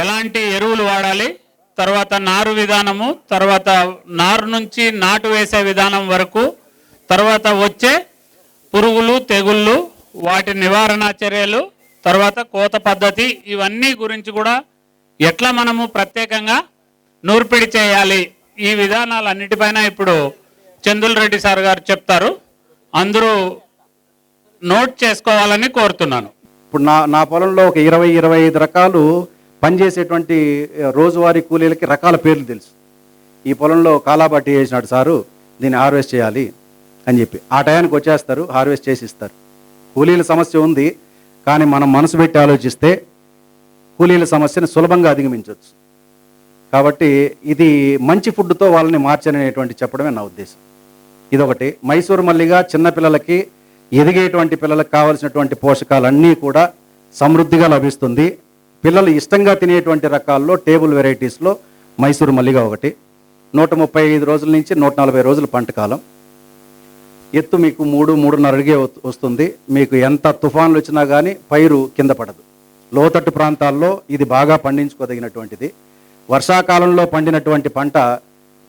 ఎలాంటి ఎరువులు వాడాలి, తర్వాత నారు విధానము, తర్వాత నారు నుంచి నాటు వేసే విధానం వరకు, తర్వాత వచ్చే పురుగులు తెగుళ్ళు, వాటి నివారణ చర్యలు, తర్వాత కోత పద్ధతి, ఇవన్నీ గురించి కూడా ఎట్లా మనము ప్రత్యేకంగా నూర్పిడి చేయాలి, ఈ విధానాలన్నిటిపైన ఇప్పుడు చందుల్ రెడ్డి సార్ గారు చెప్తారు. అందరూ నోట్ చేసుకోవాలని కోరుతున్నాను. ఇప్పుడు నా పొలంలో ఒక 20-25 రకాలు పనిచేసేటువంటి రోజువారీ కూలీలకి రకాల పేర్లు తెలుసు. ఈ పొలంలో కాలాబట్టి వేసినాడు సారు, దీన్ని హార్వెస్ట్ చేయాలి అని చెప్పి ఆ టయానికి వచ్చేస్తారు, హార్వెస్ట్ చేసి ఇస్తారు. కూలీల సమస్య ఉంది, కానీ మనం మనసు పెట్టి ఆలోచిస్తే కూలీల సమస్యను సులభంగా అధిగమించవచ్చు. కాబట్టి ఇది మంచి ఫుడ్తో వాళ్ళని మార్చనేటువంటి చెప్పడమే నా ఉద్దేశం. ఇదొకటి. మైసూర్ మల్లిగా చిన్నపిల్లలకి, ఎదిగేటువంటి పిల్లలకు కావాల్సినటువంటి పోషకాలన్నీ కూడా సమృద్ధిగా లభిస్తుంది. పిల్లలు ఇష్టంగా తినేటువంటి రకాల్లో టేబుల్ వెరైటీస్లో మైసూర్ మల్లిగా ఒకటి. 135 రోజుల నుంచి 140 రోజులు పంట కాలం. ఎత్తు మీకు 3-3.5 అడిగే వస్తుంది. మీకు ఎంత తుఫాన్లు వచ్చినా కానీ పైరు కింద పడదు. లోతట్టు ప్రాంతాల్లో ఇది బాగా పండించుకోదగినటువంటిది. వర్షాకాలంలో పండినటువంటి పంట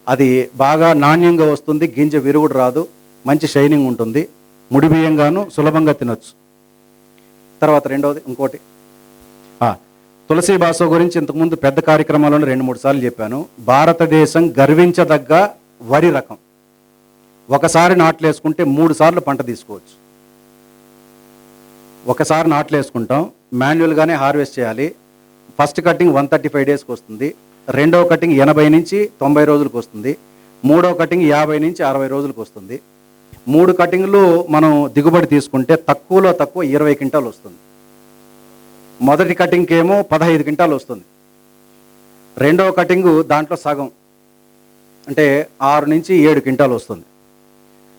అది బాగా నాణ్యంగా వస్తుంది, గింజ విరుగుడు రాదు, మంచి షైనింగ్ ఉంటుంది, ముడి బియ్యంగాను సులభంగా తినొచ్చు. తర్వాత రెండవది ఇంకోటి, తులసి బాసో గురించి ఇంతకుముందు పెద్ద కార్యక్రమాలను 2-3 సార్లు చెప్పాను. భారతదేశం గర్వించదగ్గ వరి రకం. ఒకసారి నాట్లేసుకుంటే 3 సార్లు పంట తీసుకోవచ్చు. ఒకసారి నాట్లేసుకుంటాం, మాన్యువల్గానే హార్వెస్ట్ చేయాలి. ఫస్ట్ కటింగ్ 135 డేస్కి వస్తుంది, రెండవ కటింగ్ 80 నుంచి 90 రోజులకు వస్తుంది, మూడో కటింగ్ 50 నుంచి 60 రోజులకు వస్తుంది. 3 కటింగ్లు మనం దిగుబడి తీసుకుంటే తక్కువలో తక్కువ 20 క్వింటాలు వస్తుంది. మొదటి కటింగ్కి ఏమో 15 క్వింటాలు వస్తుంది. రెండవ కటింగు దాంట్లో సగం అంటే 6 నుంచి 7 క్వింటాలు వస్తుంది.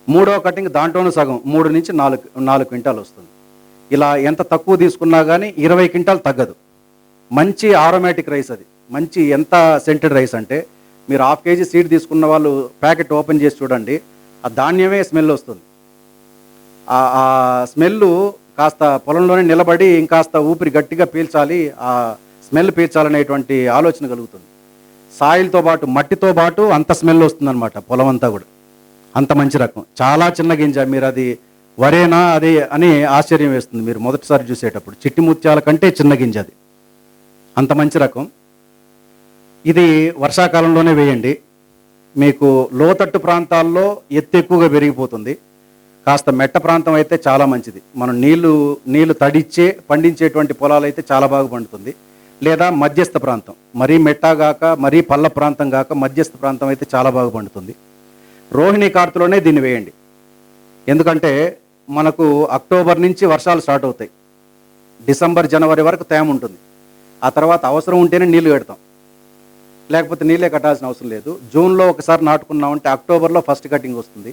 మూడవ కటింగ్ దాంట్లోనూ సగం 3 నుంచి 4 క్వింటాలు వస్తుంది. ఇలా ఎంత తక్కువ తీసుకున్నా కానీ 20 క్వింటాలు తగ్గదు. మంచి ఆరోమేటిక్ రైస్ అది. మంచి ఎంత సెంటెడ్ రైస్ అంటే మీరు 1/2 kg సీడ్ తీసుకున్న వాళ్ళు ప్యాకెట్ ఓపెన్ చేసి చూడండి, ఆ ధాన్యమే స్మెల్ వస్తుంది. ఆ స్మెల్ కాస్త పొలంలోనే నిలబడి ఇంకాస్త ఊపిరి గట్టిగా పీల్చాలి, ఆ స్మెల్ పీల్చాలనేటువంటి ఆలోచన కలుగుతుంది. సాయిల్తో పాటు మట్టితో పాటు అంత స్మెల్ వస్తుందన్నమాట పొలం అంతా కూడా. అంత మంచి రకం, చాలా చిన్న గింజ. మీరు అది వరేనా అది అని ఆశ్చర్యం వేస్తుంది మీరు మొదటిసారి చూసేటప్పుడు. చిట్టి ముత్యాల కంటే చిన్న గింజ అది, అంత మంచి రకం. ఇది వర్షాకాలంలోనే వేయండి. మీకు లోతట్టు ప్రాంతాల్లో ఎత్తు ఎక్కువగా పెరిగిపోతుంది. కాస్త మెట్ట ప్రాంతం అయితే చాలా మంచిది. మనం నీళ్లు తడిచ్చే పండించేటువంటి పొలాలు అయితే చాలా బాగా పండుతుంది. లేదా మధ్యస్థ ప్రాంతం, మరీ మెట్టగాక మరీ పల్ల ప్రాంతం కాక మధ్యస్థ ప్రాంతం అయితే చాలా బాగా పండుతుంది. రోహిణి కార్తెలోనే దీన్ని వేయండి. ఎందుకంటే మనకు అక్టోబర్ నుంచి వర్షాలు స్టార్ట్ అవుతాయి. డిసెంబర్ జనవరి వరకు తేమ ఉంటుంది. ఆ తర్వాత అవసరం ఉంటేనే నీళ్లు పెడతాం, లేకపోతే నీళ్ళే కట్టాల్సిన అవసరం లేదు. జూన్లో ఒకసారి నాటుకున్నామంటే అక్టోబర్లో ఫస్ట్ కటింగ్ వస్తుంది.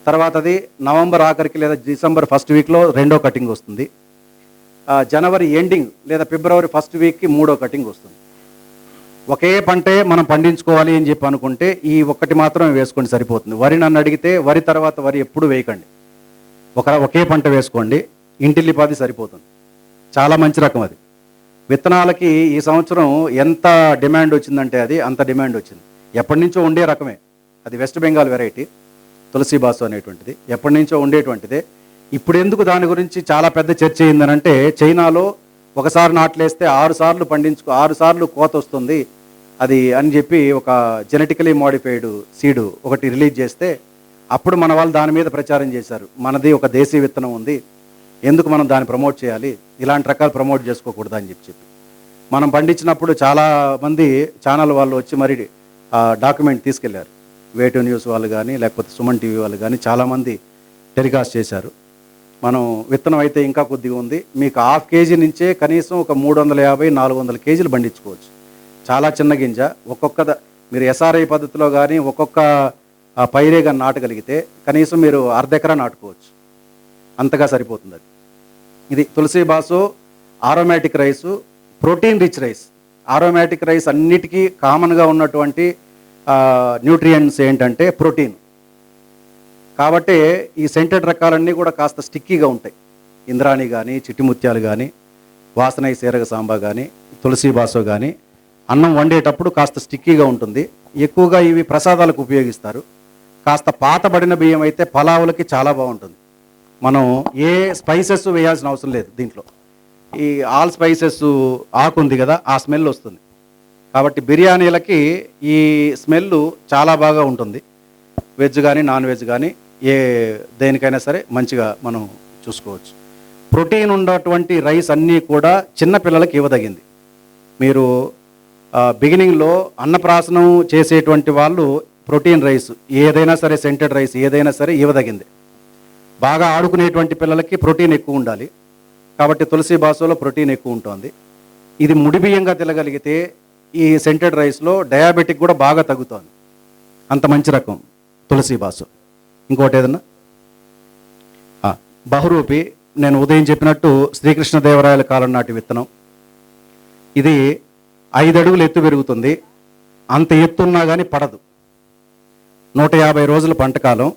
తర్వాత అది నవంబర్ ఆఖరికి లేదా డిసెంబర్ ఫస్ట్ వీక్లో రెండో కటింగ్ వస్తుంది. జనవరి ఎండింగ్ లేదా ఫిబ్రవరి ఫస్ట్ వీక్కి మూడో కటింగ్ వస్తుంది. ఒకే పంటే మనం పండించుకోవాలి అని చెప్పి అనుకుంటే ఈ ఒక్కటి మాత్రమే వేసుకొని సరిపోతుంది. వరి నన్ను అడిగితే వరి తర్వాత వరి ఎప్పుడు వేయకండి, ఒకే పంట వేసుకోండి, ఇంటిల్లిపాది సరిపోతుంది. చాలా మంచి రకం అది. విత్తనాలకి ఈ సంవత్సరం ఎంత డిమాండ్ వచ్చిందంటే అది అంత డిమాండ్ వచ్చింది. ఎప్పటి నుంచో ఉండే రకమే అది. వెస్ట్ బెంగాల్ వెరైటీ తులసి బాసు అనేటువంటిది ఎప్పటి నుంచో ఉండేటువంటిదే. ఇప్పుడు ఎందుకు దాని గురించి చాలా పెద్ద చర్చ అయిందనంటే, చైనాలో ఒకసారి నాట్లేస్తే 6 సార్లు 6 సార్లు కోత వస్తుంది అది అని చెప్పి ఒక జెనెటికలీ మోడిఫైడ్ సీడు ఒకటి రిలీజ్ చేస్తే అప్పుడు మన వాళ్ళు దాని మీద ప్రచారం చేశారు. మనది ఒక దేశీయ విత్తనం ఉంది, ఎందుకు మనం దాన్ని ప్రమోట్ చేయాలి, ఇలాంటి రకాలు ప్రమోట్ చేసుకోకూడదు అని చెప్పి మనం పండించినప్పుడు చాలామంది ఛానల్ వాళ్ళు వచ్చి మరి డాక్యుమెంట్ తీసుకెళ్లారు. వేటు న్యూస్ వాళ్ళు కానీ లేకపోతే సుమన్ టీవీ వాళ్ళు కానీ చాలామంది టెలికాస్ట్ చేశారు. మనం విత్తనం అయితే ఇంకా కొద్దిగా ఉంది, మీకు 1/2 kg నుంచే కనీసం ఒక 350-400 kgలు పండించుకోవచ్చు. చాలా చిన్న గింజ. మీరు ఎస్ఆర్ఐ పద్ధతిలో కానీ ఒక్కొక్క పైరే కానీ నాటగలిగితే కనీసం మీరు 1/2 ఎకరా నాటుకోవచ్చు, అంతగా సరిపోతుంది అది. ఇది తులసి బాసు aromatic rice, protein rich rice. Aromatic rice అన్నిటికీ కామన్గా ఉన్నటువంటి న్యూట్రియంట్స్ ఏంటంటే ప్రోటీన్. కాబట్టి ఈ సెంటెడ్ రకాలన్నీ కూడా కాస్త స్టిక్కీగా ఉంటాయి. ఇంద్రాణి కానీ చిట్టిముత్యాలు కానీ వాసనై సీరగ సాంబా కానీ తులసి బాసో కానీ అన్నం వండేటప్పుడు కాస్త స్టిక్కీగా ఉంటుంది. ఎక్కువగా ఇవి ప్రసాదాలకు ఉపయోగిస్తారు. కాస్త పాతబడిన బియ్యం అయితే పలావులకి చాలా బాగుంటుంది. మనం ఏ స్పైసెస్ వేయాల్సిన అవసరం లేదు దీంట్లో. ఈ ఆల్ స్పైసెస్ ఆకు ఉంది కదా, ఆ స్మెల్ వస్తుంది. కాబట్టి బిర్యానీలకి ఈ స్మెల్ చాలా బాగా ఉంటుంది. వెజ్ కానీ నాన్ వెజ్ కానీ ఏ దేనికైనా సరే మంచిగా మనం చూసుకోవచ్చు. ప్రోటీన్ ఉన్నటువంటి రైస్ అన్నీ కూడా చిన్నపిల్లలకి ఇవ్వదగింది. మీరు బిగినింగ్లో అన్నప్రాసనం చేసేటువంటి వాళ్ళు ప్రోటీన్ రైస్ ఏదైనా సరే, సెంటెడ్ రైస్ ఏదైనా సరే ఇవ్వదగింది. బాగా ఆడుకునేటువంటి పిల్లలకి ప్రోటీన్ ఎక్కువ ఉండాలి. కాబట్టి తులసి బాసోలో ప్రోటీన్ ఎక్కువ ఉంటుంది. ఇది ముడి బియ్యంగా తినగలిగితే ఈ సెంటెడ్ రైస్లో డయాబెటిక్ కూడా బాగా తగ్గుతుంది. అంత మంచి రకం తులసి బాసో. ఇంకోటి ఏదన్నా బహురూపి, నేను ఉదయం చెప్పినట్టు శ్రీకృష్ణదేవరాయల కాలం నాటి విత్తనం. ఇది 5 అడుగులు ఎత్తు పెరుగుతుంది. అంత ఎత్తున్నా కానీ పడదు. 150 రోజుల పంటకాలం.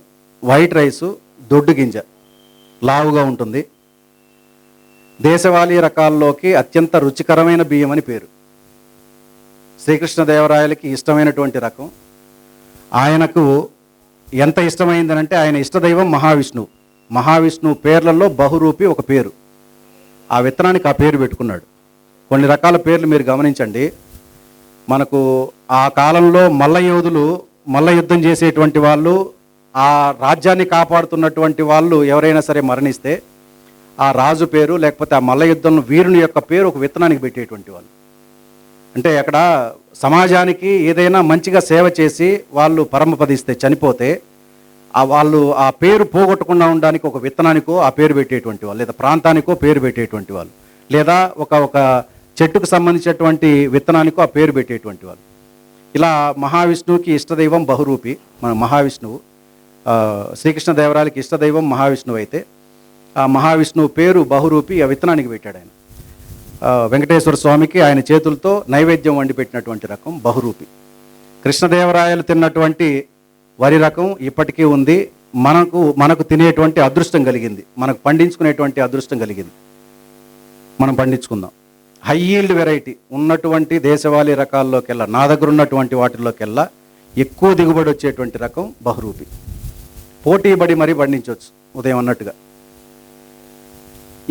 వైట్ రైసు, దొడ్డు గింజ, లావుగా ఉంటుంది. దేశవాళీ రకాల్లోకి అత్యంత రుచికరమైన బియ్యం అని పేరు. శ్రీకృష్ణదేవరాయలకి ఇష్టమైనటువంటి రకం. ఆయనకు ఎంత ఇష్టమైందనంటే ఆయన ఇష్టదైవం మహావిష్ణువు. మహావిష్ణువు పేర్లలో బహురూపి ఒక పేరు. ఆ విత్తనానికి ఆ పేరు పెట్టుకున్నాడు. కొన్ని రకాల పేర్లు మీరు గమనించండి. మనకు ఆ కాలంలో మల్ల యోధులు, మల్ల యుద్ధం చేసేటువంటి వాళ్ళు, ఆ రాజ్యాన్ని కాపాడుతున్నటువంటి వాళ్ళు ఎవరైనా సరే మరణిస్తే ఆ రాజు పేరు లేకపోతే ఆ మల్ల యుద్ధంలో వీరుని యొక్క పేరు ఒక విత్తనానికి పెట్టేటువంటి వాళ్ళు. అంటే అక్కడ సమాజానికి ఏదైనా మంచిగా సేవ చేసి వాళ్ళు పరమపదిస్తే, చనిపోతే వాళ్ళు ఆ పేరు పోగొట్టకుండా ఉండడానికి ఒక విత్తనానికో ఆ పేరు పెట్టేటువంటి వాళ్ళు, లేదా ప్రాంతానికో పేరు పెట్టేటువంటి వాళ్ళు, లేదా ఒక చెట్టుకు సంబంధించినటువంటి విత్తనానికో ఆ పేరు పెట్టేటువంటి వాళ్ళు. ఇలా మహావిష్ణువుకి ఇష్టదైవం బహురూపి మన మహావిష్ణువు. శ్రీకృష్ణదేవరాయలకి ఇష్టదైవం మహావిష్ణువు అయితే ఆ మహావిష్ణువు పేరు బహురూపి ఆ విత్తనానికి పెట్టాడు ఆయన. వెంకటేశ్వర స్వామికి ఆయన చేతులతో నైవేద్యం వండి పెట్టినటువంటి రకం బహురూపి. కృష్ణదేవరాయలు తిన్నటువంటి వరి రకం ఇప్పటికీ ఉంది. మనకు తినేటువంటి అదృష్టం కలిగింది, మనకు పండించుకునేటువంటి అదృష్టం కలిగింది. మనం పండించుకుందాం. హై ఈల్డ్ వెరైటీ ఉన్నటువంటి దేశవాళీ రకాల్లోకెల్లా, నా దగ్గర ఉన్నటువంటి వాటిల్లోకెల్లా ఎక్కువ దిగుబడి వచ్చేటువంటి రకం బహురూపి. పోటీబడి మరీ పండించవచ్చు ఉదయం అన్నట్టుగా.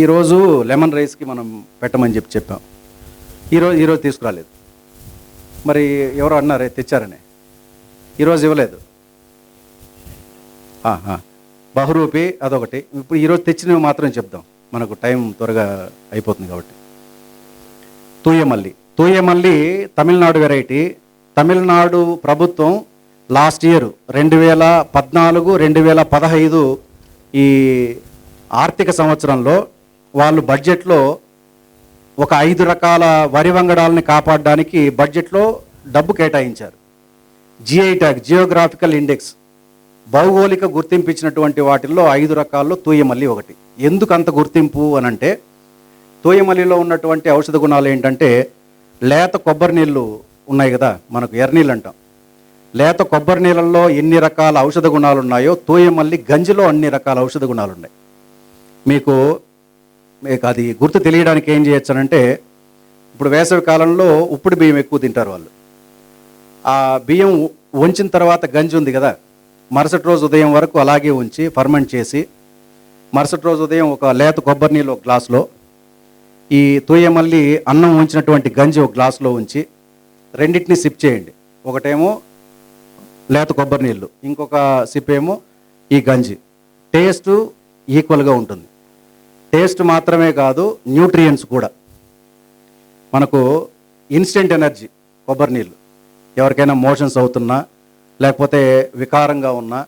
ఈరోజు లెమన్ రైస్కి మనం పెట్టమని చెప్పాం. ఈరోజు తీసుకురాలేదు. మరి ఎవరో అన్నారే తెచ్చారనే, ఈరోజు ఇవ్వలేదు. బహురూపి అదొకటి. ఇప్పుడు ఈరోజు తెచ్చినవి మాత్రం చెప్దాం, మనకు టైం త్వరగా అయిపోతుంది కాబట్టి. తూయమల్లి తమిళనాడు వెరైటీ. తమిళనాడు ప్రభుత్వం లాస్ట్ ఇయర్ 2014-2015 ఈ ఆర్థిక సంవత్సరంలో వాళ్ళు బడ్జెట్లో ఒక 5 రకాల వరి వంగడాలని కాపాడడానికి బడ్జెట్లో డబ్బు కేటాయించారు. జిఐ ట్యాగ్, జియోగ్రాఫికల్ ఇండెక్స్, భౌగోళిక గుర్తింపు ఇచ్చినటువంటి వాటిల్లో 5 రకాల్లో తూయమల్లి ఒకటి. ఎందుకు అంత గుర్తింపు అనంటే, తూయమల్లిలో ఉన్నటువంటి ఔషధ గుణాలు ఏంటంటే, లేత కొబ్బరి నీళ్ళు ఉన్నాయి కదా, మనకు ఎర్రనీళ్ళు అంటాం. లేత కొబ్బరి నీళ్ళల్లో ఎన్ని రకాల ఔషధ గుణాలు ఉన్నాయో తూయమల్లి గంజిలో అన్ని రకాల ఔషధ గుణాలు ఉన్నాయి. మీకు అది గుర్తు తెలియడానికి ఏం చేయొచ్చనంటే, ఇప్పుడు వేసవి కాలంలో ఉప్పుడు బియ్యం ఎక్కువ తింటారు వాళ్ళు. ఆ బియ్యం వంచిన తర్వాత గంజి ఉంది కదా, మరుసటి రోజు ఉదయం వరకు అలాగే ఉంచి ఫర్మెంట్ చేసి, మరుసటి రోజు ఉదయం ఒక లేత కొబ్బరి నీళ్ళు ఒక గ్లాసులో, ఈ తూయమల్లి అన్నం ఉంచినటువంటి గంజి ఒక గ్లాసులో ఉంచి రెండింటిని సిప్ చేయండి. ఒకటేమో లేత కొబ్బరి నీళ్ళు, ఇంకొక సిప్ ఏమో ఈ గంజి. టేస్ట్ ఈక్వల్గా ఉంటుంది. టేస్ట్ మాత్రమే కాదు, న్యూట్రియంట్స్ కూడా. మనకు ఇన్స్టెంట్ ఎనర్జీ కొబ్బరి నీళ్ళు. ఎవరికైనా మోషన్స్ అవుతున్నా, లేకపోతే వికారంగా ఉన్నా,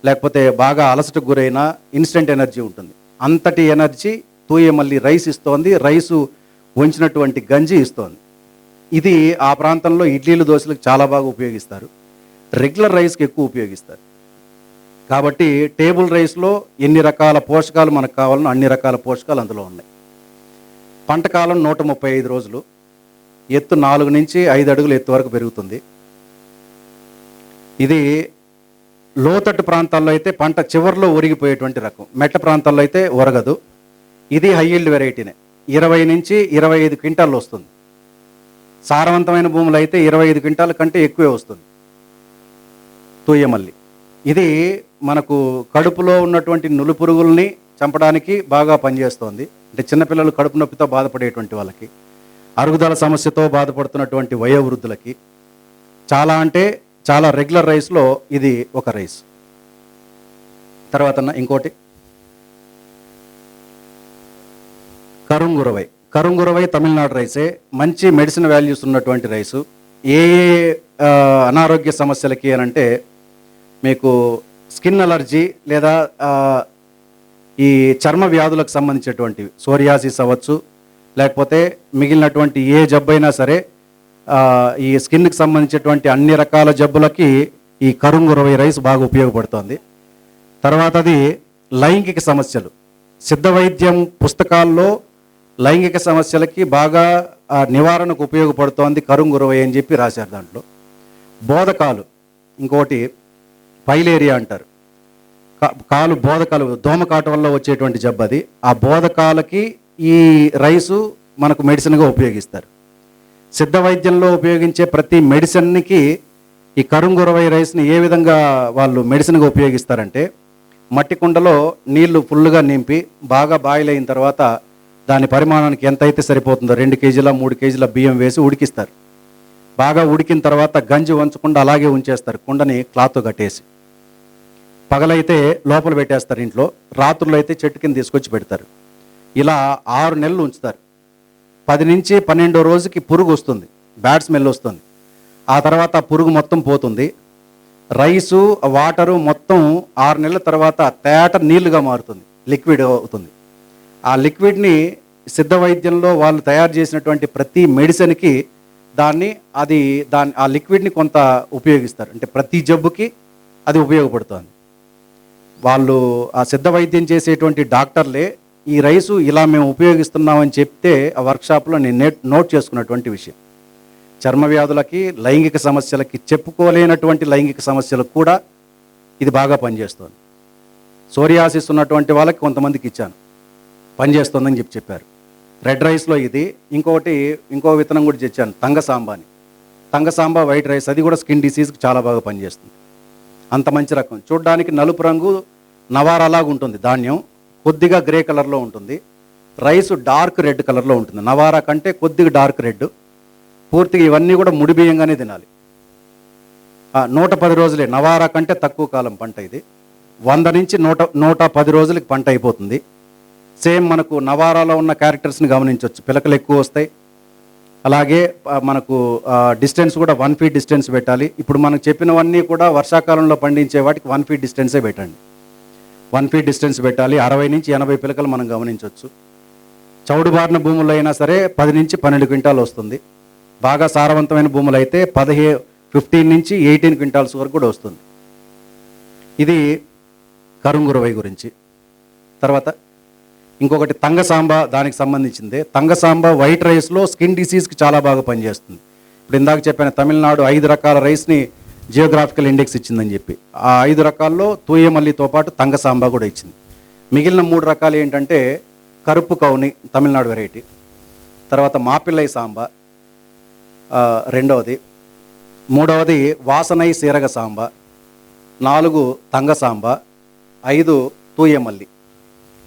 లేకపోతే బాగా అలసటకు గురైనా ఇన్స్టెంట్ ఎనర్జీ ఉంటుంది. అంతటి ఎనర్జీ తూయమల్లి రైస్ ఇస్తోంది, రైసు వంచినటువంటి గంజి ఇస్తోంది. ఇది ఆ ప్రాంతంలో ఇడ్లీలు, దోశలకు చాలా బాగా ఉపయోగిస్తారు. రెగ్యులర్ రైస్కి ఎక్కువ ఉపయోగిస్తారు. కాబట్టి టేబుల్ రైస్లో ఎన్ని రకాల పోషకాలు మనకు కావాలనో అన్ని రకాల పోషకాలు అందులో ఉన్నాయి. పంటకాలం 135 రోజులు, ఎత్తు 4 నుంచి 5 అడుగుల ఎత్తు వరకు పెరుగుతుంది. ఇది లోతట్టు ప్రాంతాల్లో అయితే పంట చివరిలో ఒరిగిపోయేటువంటి రకం, మెట్ట ప్రాంతాల్లో అయితే ఒరగదు. ఇది హై ఈల్డ్ వెరైటీనే. 20 నుంచి 25 క్వింటాల్లో వస్తుంది. సారవంతమైన భూములు అయితే 25 క్వింటాల కంటే ఎక్కువే వస్తుంది తూయమల్లి. ఇది మనకు కడుపులో ఉన్నటువంటి నులుపురుగుల్ని చంపడానికి బాగా పనిచేస్తోంది. అంటే చిన్నపిల్లలు కడుపు నొప్పితో బాధపడేటువంటి వాళ్ళకి, అరుగుదల సమస్యతో బాధపడుతున్నటువంటి వయోవృద్ధులకి చాలా అంటే చాలా రెగ్యులర్ రైస్లో ఇది ఒక రైస్. తర్వాత ఇంకోటి కరుంగురవై. కరుంగురవై తమిళనాడు రైసే, మంచి మెడిసిన్ వాల్యూస్ ఉన్నటువంటి రైసు. ఏ అనారోగ్య సమస్యలకి అని అంటే మీకు స్కిన్ అలర్జీ లేదా ఈ చర్మ వ్యాధులకు సంబంధించినటువంటివి, సోరియాసిస్ అవ్వచ్చు, లేకపోతే మిగిలినటువంటి ఏ జబ్బైనా సరే ఈ స్కిన్కి సంబంధించినటువంటి అన్ని రకాల జబ్బులకి ఈ కరుంగురవై రైస్ బాగా ఉపయోగపడుతుంది. తర్వాతది లైంగిక సమస్యలు. సిద్ధ వైద్యం పుస్తకాల్లో లైంగిక సమస్యలకి బాగా నివారణకు ఉపయోగపడుతోంది కరుంగురవై అని చెప్పి రాశారు. దాంట్లో బోధకాలు, ఇంకోటి పైలేరియా అంటారు, కాలు బోధకాలు, దోమకాట వల్ల వచ్చేటువంటి జబ్బు అది. ఆ బోధకాలకి ఈ రైసు మనకు మెడిసిన్గా ఉపయోగిస్తారు. సిద్ధ వైద్యంలో ఉపయోగించే ప్రతి మెడిసిన్కి ఈ కరుంగురవై రైస్ని ఏ విధంగా వాళ్ళు మెడిసిన్గా ఉపయోగిస్తారంటే, మట్టి కుండలో నీళ్లు ఫుల్గా నింపి బాగా బాయిల్ అయిన తర్వాత దాని పరిమాణానికి ఎంత అయితే సరిపోతుందో 2 కేజీల 3 కేజీల బియ్యం వేసి ఉడికిస్తారు. బాగా ఉడికిన తర్వాత గంజి వంచకుండా అలాగే ఉంచేస్తారు, కుండని క్లాత్ కట్టేసి. పగలైతే లోపల పెట్టేస్తారు ఇంట్లో, రాత్రులు అయితే చెట్టు కింద తీసుకొచ్చి పెడతారు. ఇలా 6 నెలలు ఉంచుతారు. 10 నుంచి 12వ రోజుకి పురుగు వస్తుంది, బ్యాడ్ స్మెల్ వస్తుంది. ఆ తర్వాత పురుగు మొత్తం పోతుంది. రైసు వాటరు మొత్తం 6 నెలల తర్వాత తేట నీళ్లుగా మారుతుంది, లిక్విడ్ అవుతుంది. ఆ లిక్విడ్ని సిద్ధ వైద్యంలో వాళ్ళు తయారు చేసినటువంటి ప్రతి మెడిసిన్కి ఆ లిక్విడ్ని కొంత ఉపయోగిస్తారు. అంటే ప్రతి జబ్బుకి అది ఉపయోగపడుతుంది. వాళ్ళు ఆ సిద్ధ వైద్యం చేసేటువంటి డాక్టర్లే ఈ రైసు ఇలా మేము ఉపయోగిస్తున్నామని చెప్తే ఆ వర్క్షాప్లో నేను నోట్ చేసుకున్నటువంటి విషయం. చర్మ వ్యాధులకి, లైంగిక సమస్యలకి, చెప్పుకోలేనటువంటి లైంగిక సమస్యలకు కూడా ఇది బాగా పనిచేస్తుంది. సోరియాసిస్ ఉన్నటువంటి వాళ్ళకి కొంతమందికి ఇచ్చాను, పనిచేస్తుందని చెప్పారు. రెడ్ రైస్లో ఇది. ఇంకో విత్తనం కూడా తెచ్చాను, తంగసాంబాని. తంగసాంబా వైట్ రైస్, అది కూడా స్కిన్ డిసీజ్కి చాలా బాగా పనిచేస్తుంది. అంత మంచి రకం. చూడడానికి నలుపు రంగు నవారాలాగా ఉంటుంది ధాన్యం, కొద్దిగా గ్రే కలర్లో ఉంటుంది. రైసు డార్క్ రెడ్ కలర్లో ఉంటుంది, నవారా కంటే కొద్దిగా డార్క్ రెడ్. పూర్తిగా ఇవన్నీ కూడా ముడి బియ్యంగానే తినాలి. 110 రోజులే, నవారా కంటే తక్కువ కాలం పంట ఇది. 100 నుంచి 110 రోజులకి పంట అయిపోతుంది. సేమ్ మనకు నవారాలో ఉన్న క్యారెక్టర్స్ని గమనించవచ్చు. పిలకలు ఎక్కువ వస్తాయి, అలాగే మనకు డిస్టెన్స్ కూడా 1 ఫీట్ డిస్టెన్స్ పెట్టాలి. ఇప్పుడు మనకు చెప్పినవన్నీ కూడా వర్షాకాలంలో పండించే వాటికి 1 ఫీట్ డిస్టెన్సే పెట్టండి. 1 ఫీట్ డిస్టెన్స్ పెట్టాలి. 60 నుంచి 80 పిలకలు మనం గమనించవచ్చు. చౌడు బారిన భూములు అయినా సరే 10 నుంచి 12 క్వింటాలు వస్తుంది. బాగా సారవంతమైన భూములు అయితే 15 నుంచి 18 క్వింటాల్స్ వరకు కూడా వస్తుంది. ఇది కరుంగురవై గురించి. తర్వాత ఇంకొకటి తంగసాంబ, దానికి సంబంధించిందే. తంగసాంబ వైట్ రైస్లో స్కిన్ డిసీజ్కి చాలా బాగా పనిచేస్తుంది. ఇప్పుడు ఇందాక చెప్పాను, తమిళనాడు 5 రకాల రైస్ని జియోగ్రాఫికల్ ఇండెక్స్ ఇచ్చిందని చెప్పి. ఆ 5 రకాల్లో తూయమల్లితో పాటు తంగసాంబ కూడా ఇచ్చింది. మిగిలిన 3 రకాలు ఏంటంటే కరుపు కౌని, తమిళనాడు వెరైటీ. తర్వాత మాపిల్లై సాంబ రెండవది. మూడవది వాసనై సీరగ సాంబ. 4 తంగసాంబ. 5 తూయమల్లి.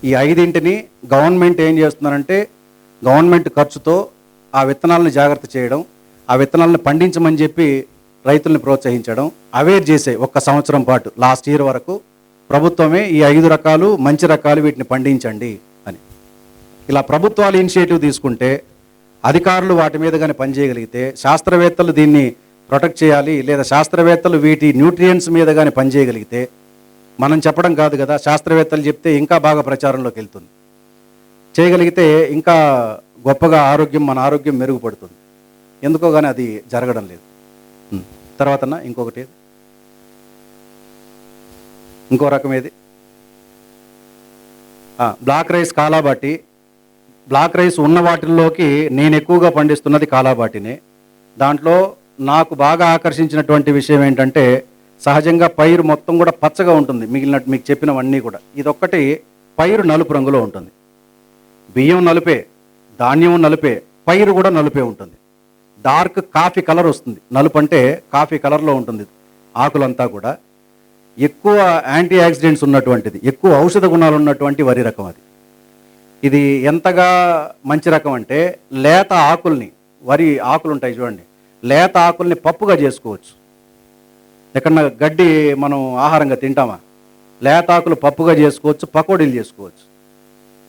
ఈ 5ంటిని గవర్నమెంట్ ఏం చేస్తున్నారంటే, గవర్నమెంట్ ఖర్చుతో ఆ విత్తనాలను జాగ్రత్త చేయడం, ఆ విత్తనాలను పండించమని చెప్పి రైతుల్ని ప్రోత్సహించడం, అవేర్ చేసే 1 సంవత్సరం పాటు లాస్ట్ ఇయర్ వరకు ప్రభుత్వమే ఈ 5 రకాలు మంచి రకాలు వీటిని పండించండి అని. ఇలా ప్రభుత్వాలు ఇనిషియేటివ్ తీసుకుంటే, అధికారులు వాటి మీద కానీ పనిచేయగలిగితే, శాస్త్రవేత్తలు దీన్ని ప్రొటెక్ట్ చేయాలి, లేదా శాస్త్రవేత్తలు వీటి న్యూట్రియంట్స్ మీద కానీ పనిచేయగలిగితే, మనం చెప్పడం కాదు కదా, శాస్త్రవేత్తలు చెప్తే ఇంకా బాగా ప్రచారంలోకి వెళ్తుంది. చేయగలిగితే ఇంకా గొప్పగా మన ఆరోగ్యం మెరుగుపడుతుంది. ఎందుకో కానీ అది జరగడం లేదు. తర్వాత ఇంకొకటి, ఇంకో రకం ఏది, బ్లాక్ రైస్ కాలాబాటి. బ్లాక్ రైస్ ఉన్న వాటిల్లోకి నేను ఎక్కువగా పండిస్తున్నది కాలాబాటినే. దాంట్లో నాకు బాగా ఆకర్షించినటువంటి విషయం ఏంటంటే, సహజంగా పైరు మొత్తం కూడా పచ్చగా ఉంటుంది, మిగిలినట్టు మీకు చెప్పినవన్నీ కూడా. ఇదొక్కటి పైరు నలుపు రంగులో ఉంటుంది. బియ్యం నలుపే, ధాన్యం నలుపే, పైరు కూడా నలుపే ఉంటుంది. డార్క్ కాఫీ కలర్ వస్తుంది. నలుపు అంటే కాఫీ కలర్లో ఉంటుంది ఆకులంతా కూడా. ఎక్కువ యాంటీ ఆక్సిడెంట్స్ ఉన్నటువంటిది, ఎక్కువ ఔషధ గుణాలు ఉన్నటువంటి వరి రకం అది. ఇది ఎంతగా మంచి రకం అంటే లేత ఆకుల్ని, వరి ఆకులు ఉంటాయి చూడండి, లేత ఆకుల్ని పప్పుగా చేసుకోవచ్చు. ఎక్కడన్నా గడ్డి మనం ఆహారంగా తింటామా, లేత ఆకులు పప్పుగా చేసుకోవచ్చు, పకోడీలు చేసుకోవచ్చు.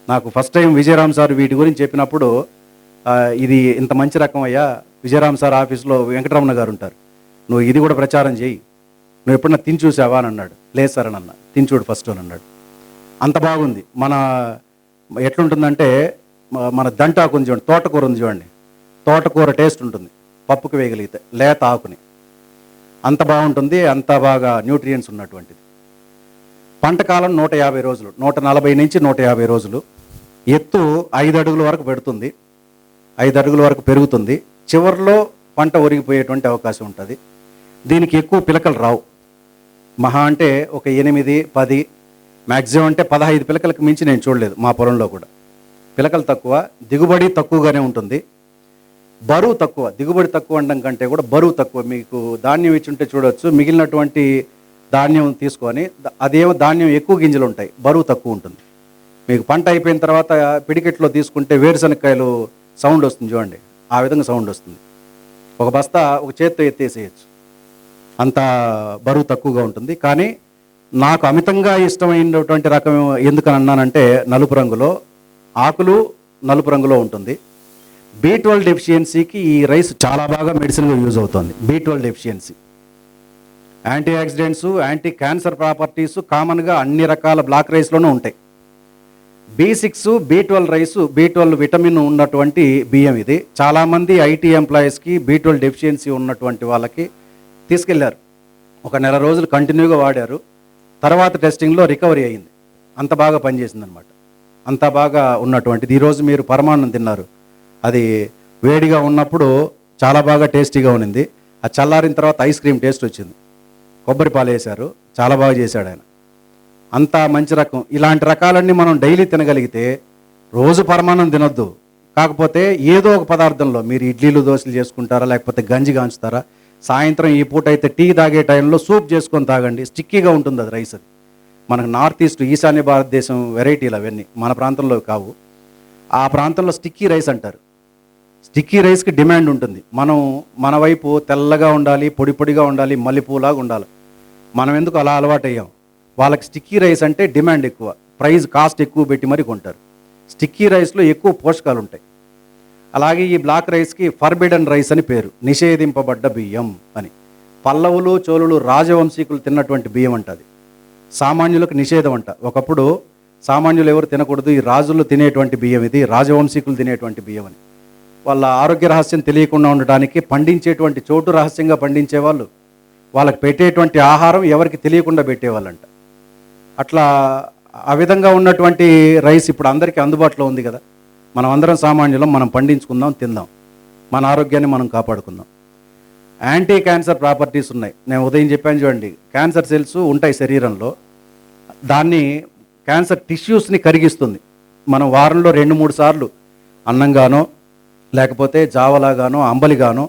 నాకు ఫస్ట్ టైం విజయరామ్ సార్ వీటి గురించి చెప్పినప్పుడు ఇది ఇంత మంచి రకం అయ్యా, విజయరామ్ సార్ ఆఫీస్లో వెంకటరమణ గారు ఉంటారు, నువ్వు ఇది కూడా ప్రచారం చేయి, నువ్వు ఎప్పుడన్నా తిని చూసావా అని అన్నాడు. లేదు సార్ అని అన్న, తిని చూడు ఫస్ట్ అని అన్నాడు. అంత బాగుంది. మన ఎట్లుంటుందంటే మన దంటాకు ఉంది చూడండి, తోటకూర ఉంది చూడండి, తోటకూర టేస్ట్ ఉంటుంది పప్పుకు వేయగలిగితే లేత ఆకుని. అంత బాగుంటుంది, అంత బాగా న్యూట్రియంట్స్ ఉన్నటువంటిది. పంట కాలం 150 రోజులు, 140 నుంచి 150 రోజులు. ఎత్తు 5 అడుగుల వరకు పెడుతుంది, 5 అడుగుల వరకు పెరుగుతుంది. చివరిలో పంట ఒరిగిపోయేటువంటి అవకాశం ఉంటుంది. దీనికి ఎక్కువ పిలకలు రావు. మహా అంటే ఒక 8, 10, మ్యాక్సిమం అంటే 15 పిలకలకు మించి నేను చూడలేదు మా పొలంలో కూడా. పిలకలు తక్కువ, దిగుబడి తక్కువగానే ఉంటుంది. బరువు తక్కువ, దిగుబడి తక్కువ అనడం కంటే కూడా బరువు తక్కువ. మీకు ధాన్యం ఇచ్చి ఉంటే చూడవచ్చు, మిగిలినటువంటి ధాన్యం తీసుకొని అదేమో ధాన్యం ఎక్కువ గింజలు ఉంటాయి, బరువు తక్కువ ఉంటుంది. మీకు పంట అయిపోయిన తర్వాత పిడికెట్లో తీసుకుంటే వేరుశనక్కాయలు సౌండ్ వస్తుంది చూడండి, ఆ విధంగా సౌండ్ వస్తుంది. ఒక బస్తా ఒక చేత్తో ఎత్తేసేయచ్చు, అంత బరువు తక్కువగా ఉంటుంది. కానీ నాకు అమితంగా ఇష్టమైనటువంటి రకం ఎందుకని అన్నానంటే నలుపు రంగులో, ఆకులు నలుపు రంగులో ఉంటుంది. B12 డెఫిషియన్సీకి ఈ రైస్ చాలా బాగా మెడిసిన్గా యూజ్ అవుతుంది. B12 deficiency, antioxidants, anti cancer properties కామన్గా అన్ని రకాల బ్లాక్ రైస్లోనూ ఉంటాయి. B6, B12 rice, B12 vitamin ఉన్నటువంటి బియ్యం ఇది. చాలామంది ఐటీ ఎంప్లాయీస్కి B12 డెఫిషియన్సీ ఉన్నటువంటి వాళ్ళకి తీసుకెళ్లారు, ఒక నెల రోజులు కంటిన్యూగా వాడారు. తర్వాత టెస్టింగ్లో రికవరీ అయింది, అంత బాగా పనిచేసింది అనమాట. అంత బాగా ఉన్నటువంటిది. ఈరోజు మీరు పరమాన్నం తిన్నారు, అది వేడిగా ఉన్నప్పుడు చాలా బాగా టేస్టీగా ఉన్నింది. అది చల్లారిన తర్వాత ఐస్ క్రీమ్ టేస్ట్ వచ్చింది, కొబ్బరి పాలు వేశారు, చాలా బాగా చేశాడు ఆయన. అంత మంచి రకం. ఇలాంటి రకాలన్నీ మనం డైలీ తినగలిగితే రోజు పరమాన్నం తినొద్దు. కాకపోతే ఏదో ఒక పదార్థంలో మీరు ఇడ్లీలు దోశలు చేసుకుంటారా, లేకపోతే గంజి కాంచుతారా, సాయంత్రం ఈ పూట అయితే టీ తాగే టైంలో సూప్ చేసుకొని తాగండి. స్టిక్కీగా ఉంటుంది అది రైస్. అది మనకు నార్త్ ఈస్ట్ ఈశాన్య భారతదేశం వెరైటీలు అవన్నీ, మన ప్రాంతంలో కావు. ఆ ప్రాంతంలో స్టిక్కీ రైస్ అంటారు. స్టిక్కీ రైస్కి డిమాండ్ ఉంటుంది. మన వైపు తెల్లగా ఉండాలి, పొడి పొడిగా ఉండాలి, మల్లెపూలాగా ఉండాలి. మనం ఎందుకు అలా అలవాటు అయ్యాం. వాళ్ళకి స్టిక్కీ రైస్ అంటే డిమాండ్ ఎక్కువ, ప్రైస్ కాస్ట్ ఎక్కువ పెట్టి మరీ కొంటారు. స్టిక్కీ రైస్లో ఎక్కువ పోషకాలు ఉంటాయి. అలాగే ఈ బ్లాక్ రైస్కి ఫర్బిడన్ రైస్ అని పేరు, నిషేధింపబడ్డ బియ్యం అని. పల్లవులు, చోళులు, రాజవంశీకులు తిన్నటువంటి బియ్యం అంట అది. సామాన్యులకు నిషేధం అంట. ఒకప్పుడు సామాన్యులు ఎవరు తినకూడదు, ఈ రాజులు తినేటువంటి బియ్యం ఇది, రాజవంశీకులు తినేటువంటి బియ్యం అని. వాళ్ళ ఆరోగ్య రహస్యం తెలియకుండా ఉండడానికి పండించేటువంటి చోటు రహస్యంగా పండించేవాళ్ళు, వాళ్ళకి పెట్టేటువంటి ఆహారం ఎవరికి తెలియకుండా పెట్టేవాళ్ళంట. అట్లా ఆ విధంగా ఉన్నటువంటి రైస్ ఇప్పుడు అందరికీ అందుబాటులో ఉంది కదా. మనం అందరం సామాన్యులం, మనం పండించుకుందాం, తిందాం, మన ఆరోగ్యాన్ని మనం కాపాడుకుందాం. యాంటీ క్యాన్సర్ ప్రాపర్టీస్ ఉన్నాయి. నేను ఉదయం చెప్పాను చూడండి, క్యాన్సర్ సెల్స్ ఉంటాయి శరీరంలో, దాన్ని క్యాన్సర్ టిష్యూస్ని కరిగిస్తుంది. మనం వారంలో 2-3 సార్లు అన్నంగానో, లేకపోతే జావలాగానో, అంబలిగానో,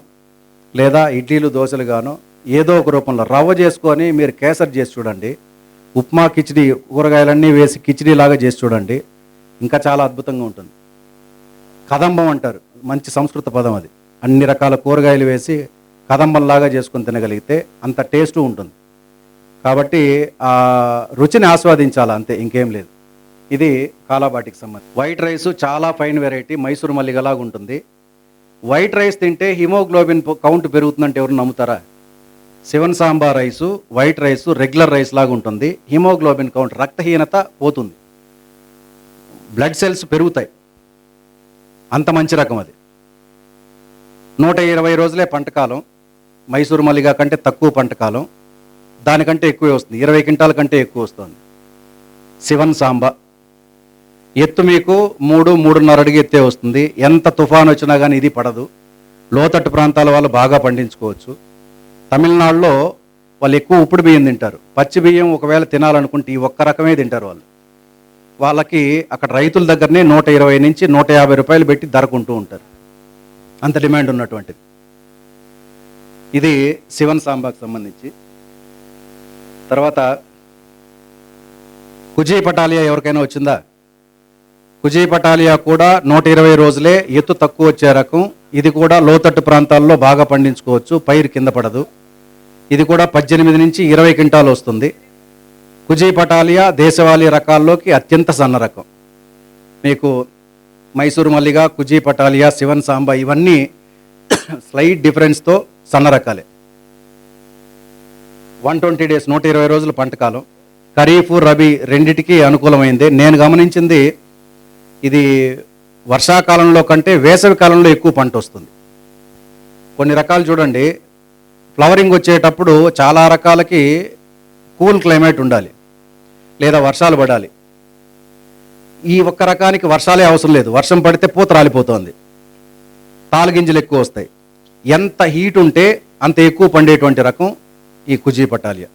లేదా ఇడ్లీలు దోశలుగానో ఏదో ఒక రూపంలో రవ్వ చేసుకొని మీరు కేసరి చేసి చూడండి. ఉప్మా, కిచిడి, కూరగాయలన్నీ వేసి కిచిడి లాగా చేసి చూడండి, ఇంకా చాలా అద్భుతంగా ఉంటుంది. కదంబం అంటారు, మంచి సంస్కృత పదం అది. అన్ని రకాల కూరగాయలు వేసి కదంబంలాగా చేసుకొని తినగలిగితే అంత టేస్టు ఉంటుంది. కాబట్టి ఆ రుచిని ఆస్వాదించాలి, అంతే, ఇంకేం లేదు. ఇది కాలాబాటికి సంబంధించి. వైట్ రైసు చాలా ఫైన్ వెరైటీ, మైసూరు మల్లిగలాగా ఉంటుంది. వైట్ రైస్ తింటే హిమోగ్లోబిన్ కౌంట్ పెరుగుతుందంటే ఎవరు నమ్ముతారా? Shivan Samba rice, white rice regular rice లాగా ఉంటుంది. హిమోగ్లోబిన్ కౌంట్, రక్తహీనత పోతుంది, బ్లడ్ సెల్స్ పెరుగుతాయి. అంత మంచి రకం అది. 120 రోజులే పంటకాలం. మైసూరు మల్లిగా కంటే తక్కువ పంటకాలం, దానికంటే ఎక్కువే వస్తుంది, 20 క్వింటాల కంటే ఎక్కువ వస్తుంది. శివన్ సాంబా ఎత్తు మీకు 3-3.5 అడుగు ఎత్తే వస్తుంది. ఎంత తుఫాన్ వచ్చినా కానీ ఇది పడదు. లోతట్టు ప్రాంతాల వాళ్ళు బాగా పండించుకోవచ్చు. తమిళనాడులో వాళ్ళు ఎక్కువ ఉప్పుడు బియ్యం తింటారు. పచ్చి బియ్యం ఒకవేళ తినాలనుకుంటే ఈ ఒక్క రకమే తింటారు వాళ్ళు. వాళ్ళకి అక్కడ రైతుల దగ్గరనే 120 నుంచి 150 రూపాయలు పెట్టి ధర కొంటూ ఉంటారు, అంత డిమాండ్ ఉన్నటువంటిది. ఇది శివన్ సాంబాకు సంబంధించి. తర్వాత కుజీ పటాలియా ఎవరికైనా వచ్చిందా? కుజీ పటాలియా కూడా 120 రోజులే, ఎత్తు తక్కువ వచ్చే రకం. ఇది కూడా లోతట్టు ప్రాంతాల్లో బాగా పండించుకోవచ్చు, పైరు కింద పడదు. ఇది కూడా 18 నుంచి 20 క్వింటాలు వస్తుంది. కుజీ పటాలియా దేశవాళీ రకాల్లోకి అత్యంత సన్న రకం. మీకు మైసూరు మల్లిగా, కుజీ పటాలియా, శివన్ సాంబా ఇవన్నీ స్లైట్ డిఫరెన్స్తో సన్న రకాలే. 120 డేస్ 120 రోజులు పంటకాలం. ఖరీఫ్ రబీ రెండిటికి అనుకూలమైంది. నేను గమనించింది ఇది వర్షాకాలంలో కంటే వేసవి కాలంలో ఎక్కువ పంట వస్తుంది. కొన్ని రకాలు చూడండి, ఫ్లవరింగ్ వచ్చేటప్పుడు చాలా రకాలకి కూల్ క్లైమేట్ ఉండాలి లేదా వర్షాలు పడాలి. ఈ ఒక్క రకానికి వర్షాలే అవసరం లేదు, వర్షం పడితే పూత రాలిపోతుంది, తాలుగింజలు ఎక్కువ వస్తాయి. ఎంత హీట్ ఉంటే అంత ఎక్కువ పండేటువంటి రకం ఈ కుజీ పటాలియా.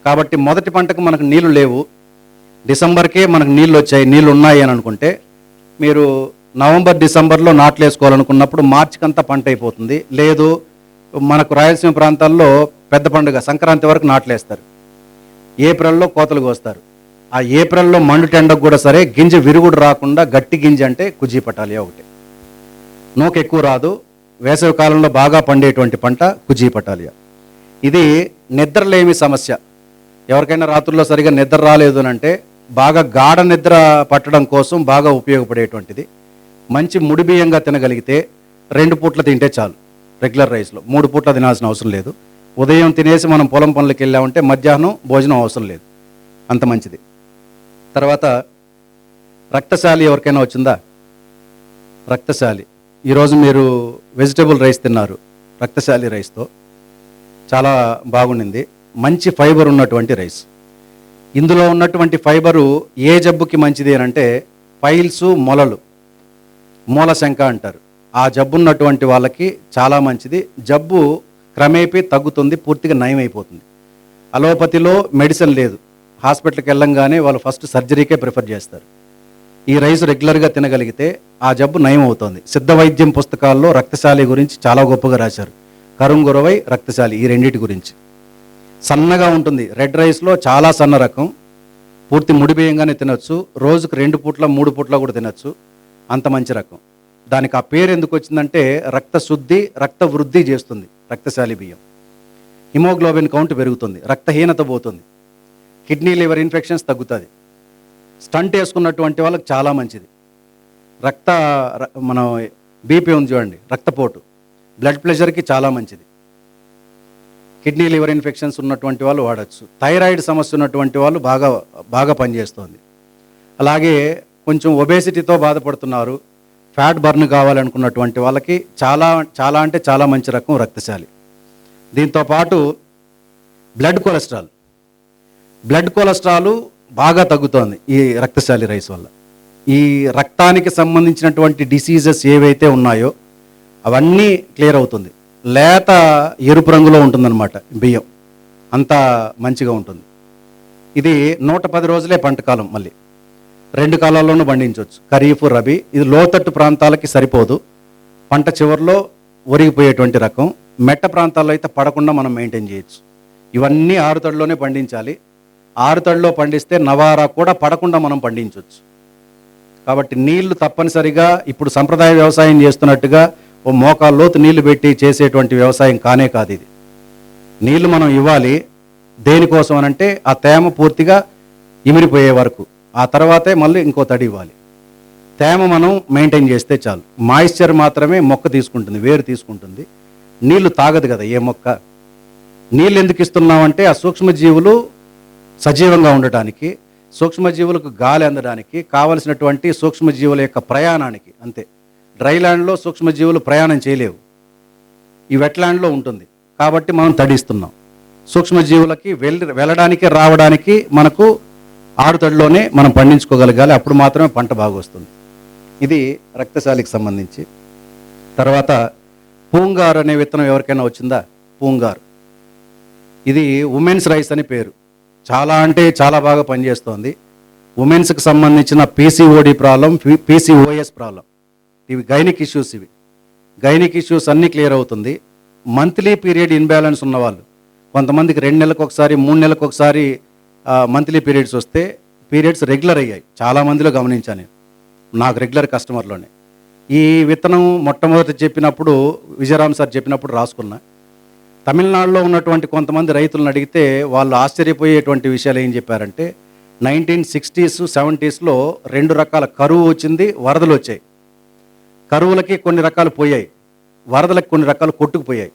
కాబట్టి మొదటి పంటకు మనకు నీళ్లు లేవు, డిసెంబర్కే మనకు నీళ్ళు వచ్చాయి, నీళ్ళు ఉన్నాయి అని అనుకుంటే మీరు నవంబర్ డిసెంబర్లో నాట్లు వేసుకోవాలనుకున్నప్పుడు మార్చికంతా పంట అయిపోతుంది. లేదు మనకు రాయలసీమ ప్రాంతాల్లో పెద్ద పండుగ సంక్రాంతి వరకు నాట్లు వేస్తారు, ఏప్రిల్లో కోతలు కోస్తారు. ఆ ఏప్రిల్లో మండుటి ఎండకు కూడా సరే గింజ విరుగుడు రాకుండా గట్టి గింజ అంటే కుజీ పటాలియా ఒకటి. నూక ఎక్కువ రాదు, వేసవి కాలంలో బాగా పండేటువంటి పంట కుజీ పటాలియా. ఇది నిద్రలేమి సమస్య, ఎవరికైనా రాత్రుల్లో సరిగా నిద్ర రాలేదు అని అంటే బాగా గాఢ నిద్ర పట్టడం కోసం బాగా ఉపయోగపడేటువంటిది. మంచి ముడి బియ్యంగా తినగలిగితే 2 పూట్ల తింటే చాలు. రెగ్యులర్ రైస్లో 3 పూట్ల తినాల్సిన అవసరం లేదు. ఉదయం తినేసి మనం పొలం పనులకి వెళ్ళామంటే మధ్యాహ్నం భోజనం అవసరం లేదు, అంత మంచిది. తర్వాత రక్తశాలి ఎవరికైనా వచ్చిందా? రక్తశాలి ఈరోజు మీరు వెజిటబుల్ రైస్ తిన్నారు, రక్తశాలి రైస్తో చాలా బాగుండింది. మంచి ఫైబర్ ఉన్నటువంటి రైస్. ఇందులో ఉన్నటువంటి ఫైబరు ఏ జబ్బుకి మంచిది అని అంటే పైల్స్, మొలలు, మూలశంక అంటారు. ఆ జబ్బు ఉన్నటువంటి వాళ్ళకి చాలా మంచిది. జబ్బు క్రమేపీ తగ్గుతుంది, పూర్తిగా నయం అయిపోతుంది. అలోపతిలో మెడిసిన్ లేదు, హాస్పిటల్కి వెళ్ళంగానే వాళ్ళు ఫస్ట్ సర్జరీకే ప్రిఫర్ చేస్తారు. ఈ రైస్ రెగ్యులర్గా తినగలిగితే ఆ జబ్బు నయం అవుతుంది. సిద్ధ వైద్యం పుస్తకాల్లో రక్తశాలి గురించి చాలా గొప్పగా రాశారు. కరుంగురవై, రక్తశాలి ఈ రెండింటి గురించి. సన్నగా ఉంటుంది, రెడ్ రైస్లో చాలా సన్న రకం, పూర్తి ముడి బియ్యంగానే తినొచ్చు, రోజుకు 2 పూట్ల 3 పూట్ల కూడా తినొచ్చు, అంత మంచి రకం. దానికి ఆ పేరు ఎందుకు వచ్చిందంటే రక్త శుద్ధి, రక్త వృద్ధి చేస్తుంది రక్తశాలి బియ్యం. హిమోగ్లోబిన్ కౌంట్ పెరుగుతుంది, రక్తహీనత పోతుంది, కిడ్నీ లివర్ ఇన్ఫెక్షన్స్ తగ్గుతుంది, స్టంట్ వేసుకున్నటువంటి వాళ్ళకి చాలా మంచిది. మనం బీపీ ఉంది చూడండి, రక్తపోటు, బ్లడ్ ప్రెషర్కి చాలా మంచిది. కిడ్నీ లివర్ ఇన్ఫెక్షన్స్ ఉన్నటువంటి వాళ్ళు వాడచ్చు. థైరాయిడ్ సమస్య ఉన్నటువంటి వాళ్ళు బాగా పనిచేస్తుంది. అలాగే కొంచెం ఒబేసిటీతో బాధపడుతున్నారు, ఫ్యాట్ బర్న్ కావాలనుకున్నటువంటి వాళ్ళకి చాలా అంటే చాలా మంచి రకం రక్తశాలి. దీంతోపాటు బ్లడ్ కొలెస్ట్రాల్ బాగా తగ్గుతోంది ఈ రక్తశాలి రైస్ వల్ల. ఈ రక్తానికి సంబంధించినటువంటి డిసీజెస్ ఏవైతే ఉన్నాయో అవన్నీ క్లియర్ అవుతుంది. లేత ఎరుపు రంగులో ఉంటుందన్నమాట బియ్యం, అంత మంచిగా ఉంటుంది. ఇది 110 రోజులే పంటకాలం, మళ్ళీ 2 కాలాల్లోనూ పండించవచ్చు, ఖరీఫ్ రబీ. ఇది లోతట్టు ప్రాంతాలకి సరిపోదు, పంట చివరిలో ఒరిగిపోయేటువంటి రకం. మెట్ట ప్రాంతాల్లో అయితే పడకుండా మనం మెయింటైన్ చేయొచ్చు. ఇవన్నీ ఆరుతడిలోనే పండించాలి. ఆరుతడిలో పండిస్తే నవారా కూడా పడకుండా మనం పండించవచ్చు. కాబట్టి నీళ్లు తప్పనిసరిగా ఇప్పుడు సంప్రదాయ వ్యవసాయం చేస్తున్నట్టుగా ఓ మోకాలు లోతు నీళ్లు పెట్టి చేసేటువంటి వ్యవసాయం కానే కాదు ఇది. నీళ్లు మనం ఇవ్వాలి, దేనికోసం అనంటే ఆ తేమ పూర్తిగా ఇమిరిపోయే వరకు, ఆ తర్వాతే మళ్ళీ ఇంకో తడి ఇవ్వాలి. తేమ మనం మెయింటైన్ చేస్తే చాలు. మాయిశ్చర్ మాత్రమే మొక్క తీసుకుంటుంది, వేరు తీసుకుంటుంది, నీళ్లు తాగదు కదా ఏ మొక్క. నీళ్ళు ఎందుకు ఇస్తున్నామంటే ఆ సూక్ష్మజీవులు సజీవంగా ఉండటానికి, సూక్ష్మజీవులకు గాలి అందడానికి, కావలసినటువంటి సూక్ష్మజీవుల యొక్క ప్రయాణానికి, అంతే. డ్రై ల్యాండ్లో సూక్ష్మజీవులు ప్రయాణం చేయలేవు, ఈ వెట్లాండ్లో ఉంటుంది కాబట్టి మనం తడిస్తున్నాం. సూక్ష్మజీవులకి వెళ్ళడానికి రావడానికి మనకు ఆరుతడిలోనే మనం పండించుకోగలగాలి, అప్పుడు మాత్రమే పంట బాగా వస్తుంది. ఇది రక్తశాలికి సంబంధించి. తర్వాత పూంగార్ అనే విత్తనం ఎవరికైనా వచ్చిందా? పూంగార్ ఇది ఉమెన్స్ రైస్ అని పేరు. చాలా అంటే చాలా బాగా పనిచేస్తోంది. ఉమెన్స్కి సంబంధించిన పీసీఓడి ప్రాబ్లం, పీసీఓఎస్ ప్రాబ్లం, ఇవి గైనిక్ ఇష్యూస్. ఇవి గైనిక్ ఇష్యూస్ అన్నీ క్లియర్ అవుతుంది. మంత్లీ పీరియడ్ ఇన్బ్యాలెన్స్ ఉన్నవాళ్ళు, కొంతమందికి 2 నెలలకు ఒకసారి 3 నెలలకు ఒకసారి మంత్లీ పీరియడ్స్ వస్తే పీరియడ్స్ రెగ్యులర్ అయ్యాయి. చాలామందిలో గమనించాను నేను, నాకు రెగ్యులర్ కస్టమర్లోనే. ఈ విత్తనం మొట్టమొదటి చెప్పినప్పుడు విజయరామ్ సార్ చెప్పినప్పుడు రాసుకున్నా. తమిళనాడులో ఉన్నటువంటి కొంతమంది రైతులను అడిగితే వాళ్ళు ఆశ్చర్యపోయేటువంటి విషయాలు ఏం చెప్పారంటే 1960s 70sలో 2 రకాల కరువు వచ్చింది, వరదలు వచ్చాయి. కరువులకి కొన్ని రకాలు పోయాయి, వరదలకి కొన్ని రకాలు కొట్టుకుపోయాయి.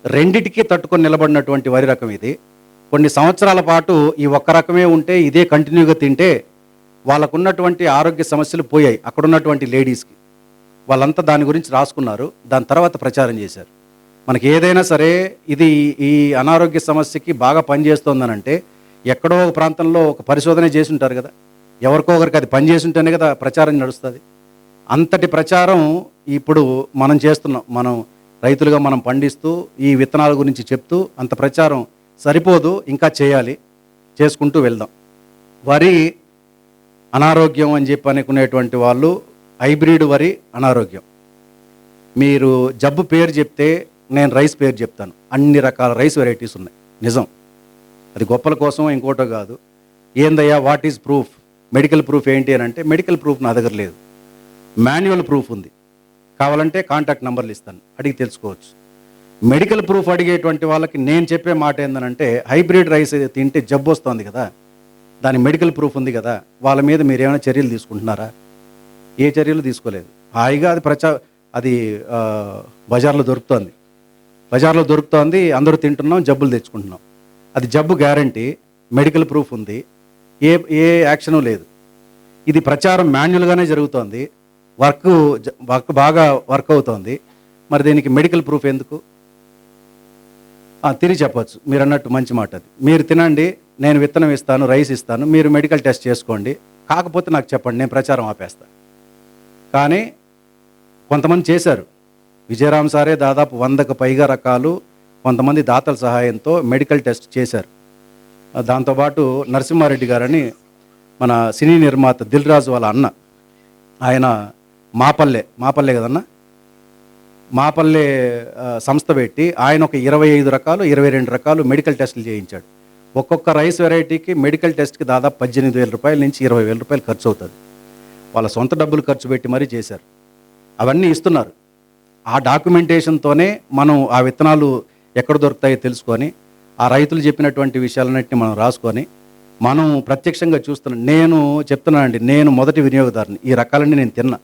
రెండిటికి తట్టుకొని నిలబడినటువంటి వరి రకం ఇది. కొన్ని సంవత్సరాల పాటు ఈ ఒక్క రకమే ఉంటే ఇదే కంటిన్యూగా తింటే వాళ్ళకున్నటువంటి ఆరోగ్య సమస్యలు పోయాయి. అక్కడ ఉన్నటువంటి లేడీస్కి వాళ్ళంతా దాని గురించి రాసుకున్నారు, దాని తర్వాత ప్రచారం చేశారు. మనకి ఏదైనా సరే ఇది ఈ అనారోగ్య సమస్యకి బాగా పనిచేస్తుందనంటే ఎక్కడో ఒక ప్రాంతంలో ఒక పరిశోధన చేసి ఉంటారు కదా, ఎవరికో ఒకరికి అది పనిచేసి ఉంటేనే కదా ప్రచారం నడుస్తుంది. అంతటి ప్రచారం ఇప్పుడు మనం చేస్తున్నాం. మనం రైతులుగా మనం పండిస్తూ ఈ విత్తనాల గురించి చెప్తూ అంత ప్రచారం సరిపోదు, ఇంకా చేయాలి, చేసుకుంటూ వెళ్దాం. వరి అనారోగ్యం అని చెప్పి అనుకునేటువంటి వాళ్ళు హైబ్రిడ్ వరి అనారోగ్యం. మీరు జబ్బు పేరు చెప్తే నేను రైస్ పేరు చెప్తాను. అన్ని రకాల రైస్ వెరైటీస్ ఉన్నాయి, నిజం. అది గొప్పల కోసం ఇంకోటో కాదు. ఏందయ్యా what is proof, medical proof ఏంటి అని అంటే మెడికల్ ప్రూఫ్ నా దగ్గర లేదు, మాన్యువల్ ప్రూఫ్ ఉంది. కావాలంటే కాంటాక్ట్ నెంబర్లు ఇస్తాను, అడిగి తెలుసుకోవచ్చు. మెడికల్ ప్రూఫ్ అడిగేటువంటి వాళ్ళకి నేను చెప్పే మాట ఏంటంటే హైబ్రిడ్ రైస్ తింటే జబ్బు వస్తుంది కదా, దాని మెడికల్ ప్రూఫ్ ఉంది కదా, వాళ్ళ మీద మీరు ఏమైనా చర్యలు తీసుకుంటున్నారా? ఏ చర్యలు తీసుకోలేదు. హాయిగా అది బజార్లో దొరుకుతోంది, అందరూ తింటున్నాం, జబ్బులు తెచ్చుకుంటున్నాం. అది జబ్బు గ్యారంటీ, మెడికల్ ప్రూఫ్ ఉంది, ఏ యాక్షను లేదు. ఇది ప్రచారం మాన్యువల్గానే జరుగుతోంది, వర్క్ బాగా వర్క్ అవుతోంది. మరి దీనికి మెడికల్ ప్రూఫ్ ఎందుకు? తిరిగి చెప్పచ్చు, మీరు అన్నట్టు మంచి మాట. అది మీరు తినండి, నేను విత్తనం ఇస్తాను, రైస్ ఇస్తాను, మీరు మెడికల్ టెస్ట్ చేసుకోండి, కాకపోతే నాకు చెప్పండి, నేను ప్రచారం ఆపేస్తాను. కానీ కొంతమంది చేశారు. విజయరామ్ సారే దాదాపు 100కు పైగా రకాలు కొంతమంది దాతల సహాయంతో మెడికల్ టెస్ట్ చేశారు. దాంతోపాటు నరసింహారెడ్డి గారని మన సినీ నిర్మాత దిల్ రాజు వాళ్ళ అన్న, ఆయన మాపల్లె కదన్నా, మాపల్లె సంస్థ పెట్టి ఆయన ఒక 25 రకాలు 22 రకాలు మెడికల్ టెస్టులు చేయించాడు. ఒక్కొక్క రైస్ వెరైటీకి మెడికల్ టెస్ట్కి దాదాపు 18,000 రూపాయల నుంచి 20,000 రూపాయలు ఖర్చు అవుతుంది. వాళ్ళ సొంత డబ్బులు ఖర్చు పెట్టి మరీ చేశారు. అవన్నీ ఇస్తున్నారు. ఆ డాక్యుమెంటేషన్తోనే మనం ఆ విత్తనాలు ఎక్కడ దొరుకుతాయో తెలుసుకొని ఆ రైతులు చెప్పినటువంటి విషయాలన్నింటినీ మనం రాసుకొని మనం ప్రత్యక్షంగా చూస్తున్నాం. నేను చెప్తున్నానండి, నేను మొదటి వినియోగదారుని. ఈ రకాలన్నీ నేను తిన్నా,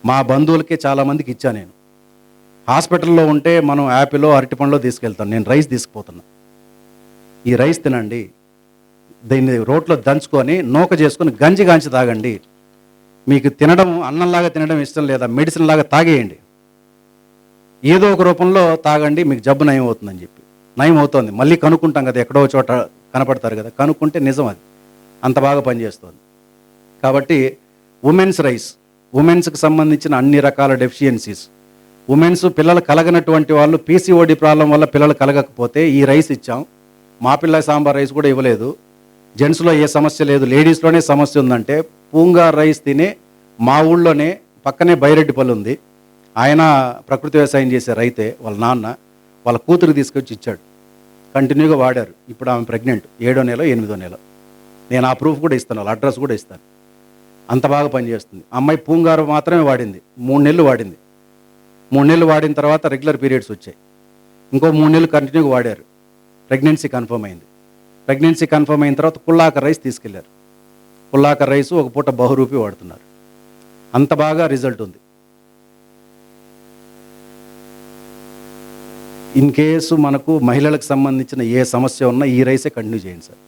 మా బంధువులకే చాలామందికి ఇచ్చా. నేను హాస్పిటల్లో ఉంటే మనం యాపిల్లో అరటిపండ్లో తీసుకెళ్తాను, నేను రైస్ తీసుకుపోతున్నా. ఈ రైస్ తినండి, దీన్ని రోట్లో దంచుకొని నూక చేసుకొని గంజి తాగండి. మీకు తినడం అన్నంలాగా తినడం ఇష్టం లేదా, మెడిసిన్ లాగా తాగేయండి, ఏదో ఒక రూపంలో తాగండి, మీకు జబ్బు నయం అవుతుందని చెప్పి. నయం అవుతుంది, మళ్ళీ కనుక్కుంటాం కదా, ఎక్కడో చోట కనపడతారు కదా, కనుక్కుంటే నిజం, అది అంత బాగా పనిచేస్తుంది. కాబట్టి ఉమెన్స్ రైస్, ఉమెన్స్కి సంబంధించిన అన్ని రకాల డెఫిషియన్సీస్, ఉమెన్స్ పిల్లలు కలగనటువంటి వాళ్ళు, పీసీఓడి ప్రాబ్లం వల్ల పిల్లలు కలగకపోతే ఈ రైస్ ఇచ్చాం. మా పిల్ల సాంబార్ రైస్ కూడా ఇవ్వలేదు. జెంట్స్లో ఏ సమస్య లేదు, లేడీస్లోనే సమస్య ఉందంటే పూంగార్ రైస్ తినే మా ఊళ్ళోనే పక్కనే బైరెడ్డిపల్లి ఉంది, ఆయన ప్రకృతి వ్యవసాయం చేసే రైతే, వాళ్ళ నాన్న వాళ్ళ కూతురు తీసుకొచ్చి ఇచ్చాడు. కంటిన్యూగా వాడారు. ఇప్పుడు ఆమె ప్రెగ్నెంట్, 7వ నెల 8వ నెల. నేను ఆ ప్రూఫ్ కూడా ఇస్తాను, వాళ్ళ అడ్రస్ కూడా ఇస్తాను. అంత బాగా పనిచేస్తుంది. అమ్మాయి పూంగారు మాత్రమే వాడింది, 3 నెలలు వాడింది. 3 నెలలు వాడిన తర్వాత రెగ్యులర్ పీరియడ్స్ వచ్చాయి. ఇంకో 3 నెలలు కంటిన్యూగా వాడారు, ప్రెగ్నెన్సీ కన్ఫర్మ్ అయింది. ప్రెగ్నెన్సీ కన్ఫర్మ్ అయిన తర్వాత కుల్లాకర్ రైస్ తీసుకెళ్లారు. కుల్లాకర్ రైసు ఒక పూట బహురూపి వాడుతున్నారు. అంత బాగా రిజల్ట్ ఉంది. ఇన్ కేసు మనకు మహిళలకు సంబంధించిన ఏ సమస్య ఉన్నా ఈ రైసే కంటిన్యూ చేయండి సార్.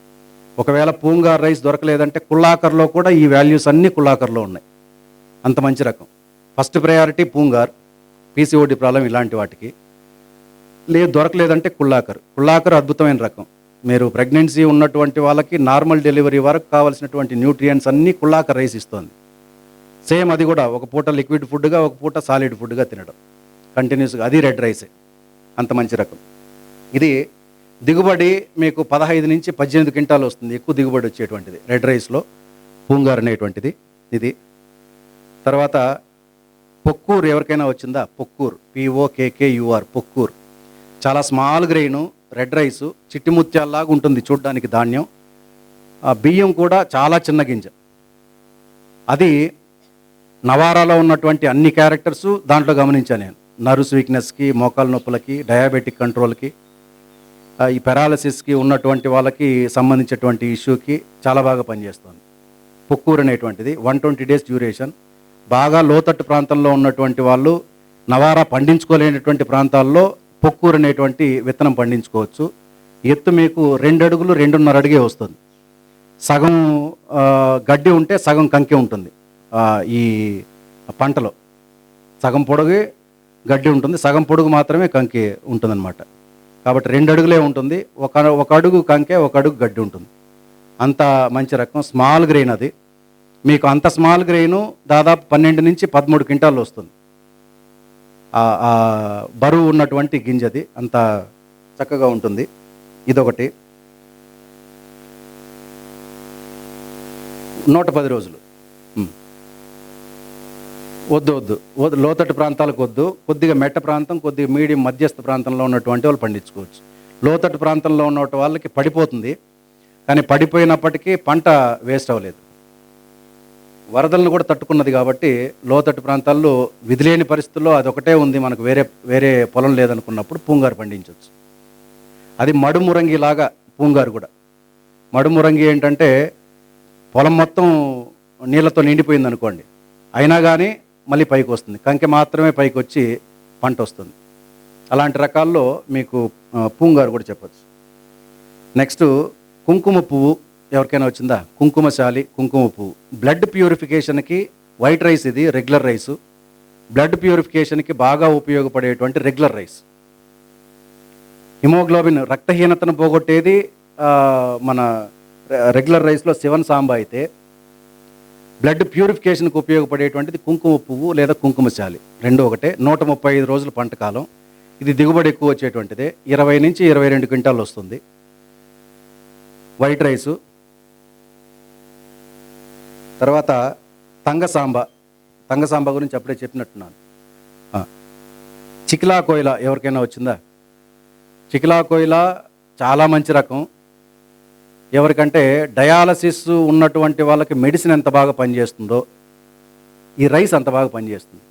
ఒకవేళ పూంగార్ రైస్ దొరకలేదంటే కుల్లాకర్లో కూడా ఈ వాల్యూస్ అన్నీ కుల్లాకర్లో ఉన్నాయి. అంత మంచి రకం. ఫస్ట్ ప్రయారిటీ పూంగార్, పీసీఓడి ప్రాబ్లం ఇలాంటి వాటికి. దొరకలేదంటే కుల్లాకర్ అద్భుతమైన రకం. మీరు ప్రెగ్నెన్సీ ఉన్నటువంటి వాళ్ళకి నార్మల్ డెలివరీ వరకు కావాల్సినటువంటి న్యూట్రియంట్స్ అన్నీ కుల్లాకర్ రైస్ ఇస్తుంది. సేమ్ అది కూడా ఒక పూట లిక్విడ్ ఫుడ్గా, ఒక పూట సాలిడ్ ఫుడ్గా తినడం కంటిన్యూస్గా, అది రెడ్ రైసే. అంత మంచి రకం. ఇది దిగుబడి మీకు 15 నుంచి 18 క్వింటాలు వస్తుంది, ఎక్కువ దిగుబడి వచ్చేటువంటిది రెడ్ రైస్లో పూంగార్ అనేటువంటిది. ఇది తర్వాత పొక్కూర్ ఎవరికైనా వచ్చిందా? పొక్కూర్, POKKUR, పొక్కూర్. చాలా స్మాల్ గ్రెయిను, రెడ్ రైసు, చిట్టి ముత్యాల్లాగా ఉంటుంది చూడ్డానికి ధాన్యం. బియ్యం కూడా చాలా చిన్న గింజ. అది నవారాలో ఉన్నటువంటి అన్ని క్యారెక్టర్స్ దాంట్లో గమనించాను నేను. నర్వ్స్ వీక్నెస్కి, మోకాల నొప్పులకి, డయాబెటిక్ కంట్రోల్కి, ఈ పెరాలసిస్కి ఉన్నటువంటి వాళ్ళకి సంబంధించినటువంటి ఇష్యూకి చాలా బాగా పనిచేస్తుంది. పుక్కూరు అనేటువంటిది 120 days డ్యూరేషన్. బాగా లోతట్టు ప్రాంతంలో ఉన్నటువంటి వాళ్ళు నవారా పండించుకోలేనటువంటి ప్రాంతాల్లో పొక్కూరు అనేటువంటి విత్తనం పండించుకోవచ్చు. ఎత్తు మీకు 2 అడుగులు 2.5 అడుగే వస్తుంది. సగం గడ్డి ఉంటే సగం కంకి ఉంటుంది. ఈ పంటలో సగం పొడుగు గడ్డి ఉంటుంది, సగం పొడుగు మాత్రమే కంకి ఉంటుందన్నమాట. కాబట్టి 2 అడుగులే ఉంటుంది. ఒక అడుగు కంకే, 1 అడుగు గడ్డి ఉంటుంది. అంత మంచి రకం స్మాల్ గ్రెయిన్. అది మీకు అంత స్మాల్ గ్రెయిన్ దాదాపు 12 నుంచి 13 క్వింటాలు వస్తుంది. బరువు ఉన్నటువంటి గింజది అంత చక్కగా ఉంటుంది. ఇదొకటి. 110 రోజులు వద్దు. లోతట్టు ప్రాంతాలకు వద్దు. కొద్దిగా మెట్ట ప్రాంతం, కొద్దిగా మీడియం మధ్యస్థ ప్రాంతంలో ఉన్నటువంటి వాళ్ళు పండించుకోవచ్చు. లోతట్టు ప్రాంతంలో ఉన్న వాళ్ళకి పడిపోతుంది, కానీ పడిపోయినప్పటికీ పంట వేస్ట్ అవ్వలేదు. వరదలను కూడా తట్టుకున్నది కాబట్టి లోతట్టు ప్రాంతాల్లో విధిలేని పరిస్థితుల్లో అదొకటే ఉంది, మనకు వేరే పొలం లేదనుకున్నప్పుడు పూంగారు పండించవచ్చు. అది మడుమురంగి లాగా పూంగారు కూడా. మడుమురంగి ఏంటంటే పొలం మొత్తం నీళ్ళతో నిండిపోయింది అనుకోండి, అయినా కానీ మళ్ళీ పైకి వస్తుంది. కంకె మాత్రమే పైకి వచ్చి పంట వస్తుంది. అలాంటి రకాల్లో మీకు పూంగారు కూడా చెప్పచ్చు. నెక్స్ట్ కుంకుమ పువ్వు ఎవరికైనా వచ్చిందా? కుంకుమశాలి, కుంకుమ పువ్వు బ్లడ్ ప్యూరిఫికేషన్కి వైట్ రైస్. ఇది రెగ్యులర్ రైసు. బ్లడ్ ప్యూరిఫికేషన్కి బాగా ఉపయోగపడేటువంటి రెగ్యులర్ రైస్. హిమోగ్లోబిన్ రక్తహీనతను పోగొట్టేది మన రెగ్యులర్ రైస్లో శివన్ సాంబా అయితే, బ్లడ్ ప్యూరిఫికేషన్కి ఉపయోగపడేటువంటిది కుంకుమ పువ్వు లేదా కుంకుమశాలి. 2 ఒకటే. 135 రోజుల పంట కాలం. ఇది దిగుబడి ఎక్కువ వచ్చేటువంటిదే. 20 నుంచి 22 క్వింటాలు వస్తుంది. White rice. తర్వాత తంగసాంబ గురించి అప్పుడే చెప్పినట్టున్నాను. చికిలా కోయిలా ఎవరికైనా వచ్చిందా? చికిలా కోయిలా చాలా మంచి రకం. ఎవరికంటే డయాలసిస్ ఉన్నటువంటి వాళ్ళకి మెడిసిన్ ఎంత బాగా పనిచేస్తుందో ఈ రైస్ అంత బాగా పనిచేస్తుంది.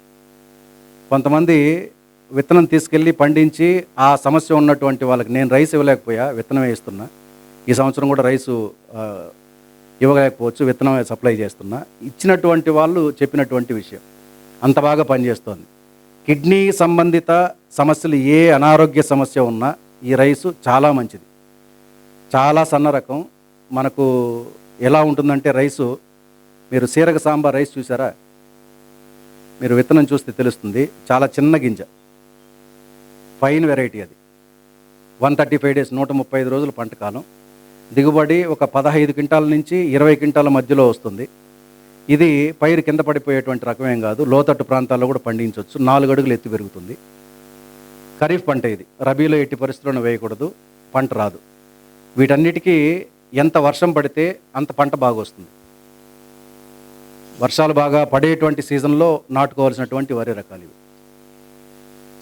కొంతమంది విత్తనం తీసుకెళ్ళి పండించి ఆ సమస్య ఉన్నటువంటి వాళ్ళకి, నేను రైస్ ఇవ్వలేకపోయా, విత్తనమే ఇస్తున్నా, ఈ సంవత్సరం కూడా రైసు ఇవ్వలేకపోవచ్చు, విత్తనమే సప్లై చేస్తున్నా, ఇచ్చినటువంటి వాళ్ళు చెప్పినటువంటి విషయం అంత బాగా పనిచేస్తుంది. కిడ్నీ సంబంధిత సమస్యలు, ఏ అనారోగ్య సమస్య ఉన్నా ఈ రైసు చాలా మంచిది. చాలా సన్న రకం. మనకు ఎలా ఉంటుందంటే రైసు, మీరు సీరక సాంబార్ రైస్ చూసారా? మీరు విత్తనం చూస్తే తెలుస్తుంది. చాలా చిన్న గింజ, ఫైన్ వెరైటీ. అది 135 days 135 రోజులు పంట కాలం. దిగుబడి ఒక 15 క్వింటాల నుంచి 20 క్వింటాల మధ్యలో వస్తుంది. ఇది పైరు కింద పడిపోయేటువంటి రకమేం కాదు. లోతట్టు ప్రాంతాల్లో కూడా పండించవచ్చు. 4 అడుగులు ఎత్తు పెరుగుతుంది. ఖరీఫ్ పంట ఇది. రబీలో ఎట్టి పరిస్థితులను వేయకూడదు, పంట రాదు. వీటన్నిటికీ ఎంత వర్షం పడితే అంత పంట బాగా వస్తుంది. వర్షాలు బాగా పడేటువంటి సీజన్లో నాటుకోవాల్సినటువంటి వరి రకాలు ఇవి.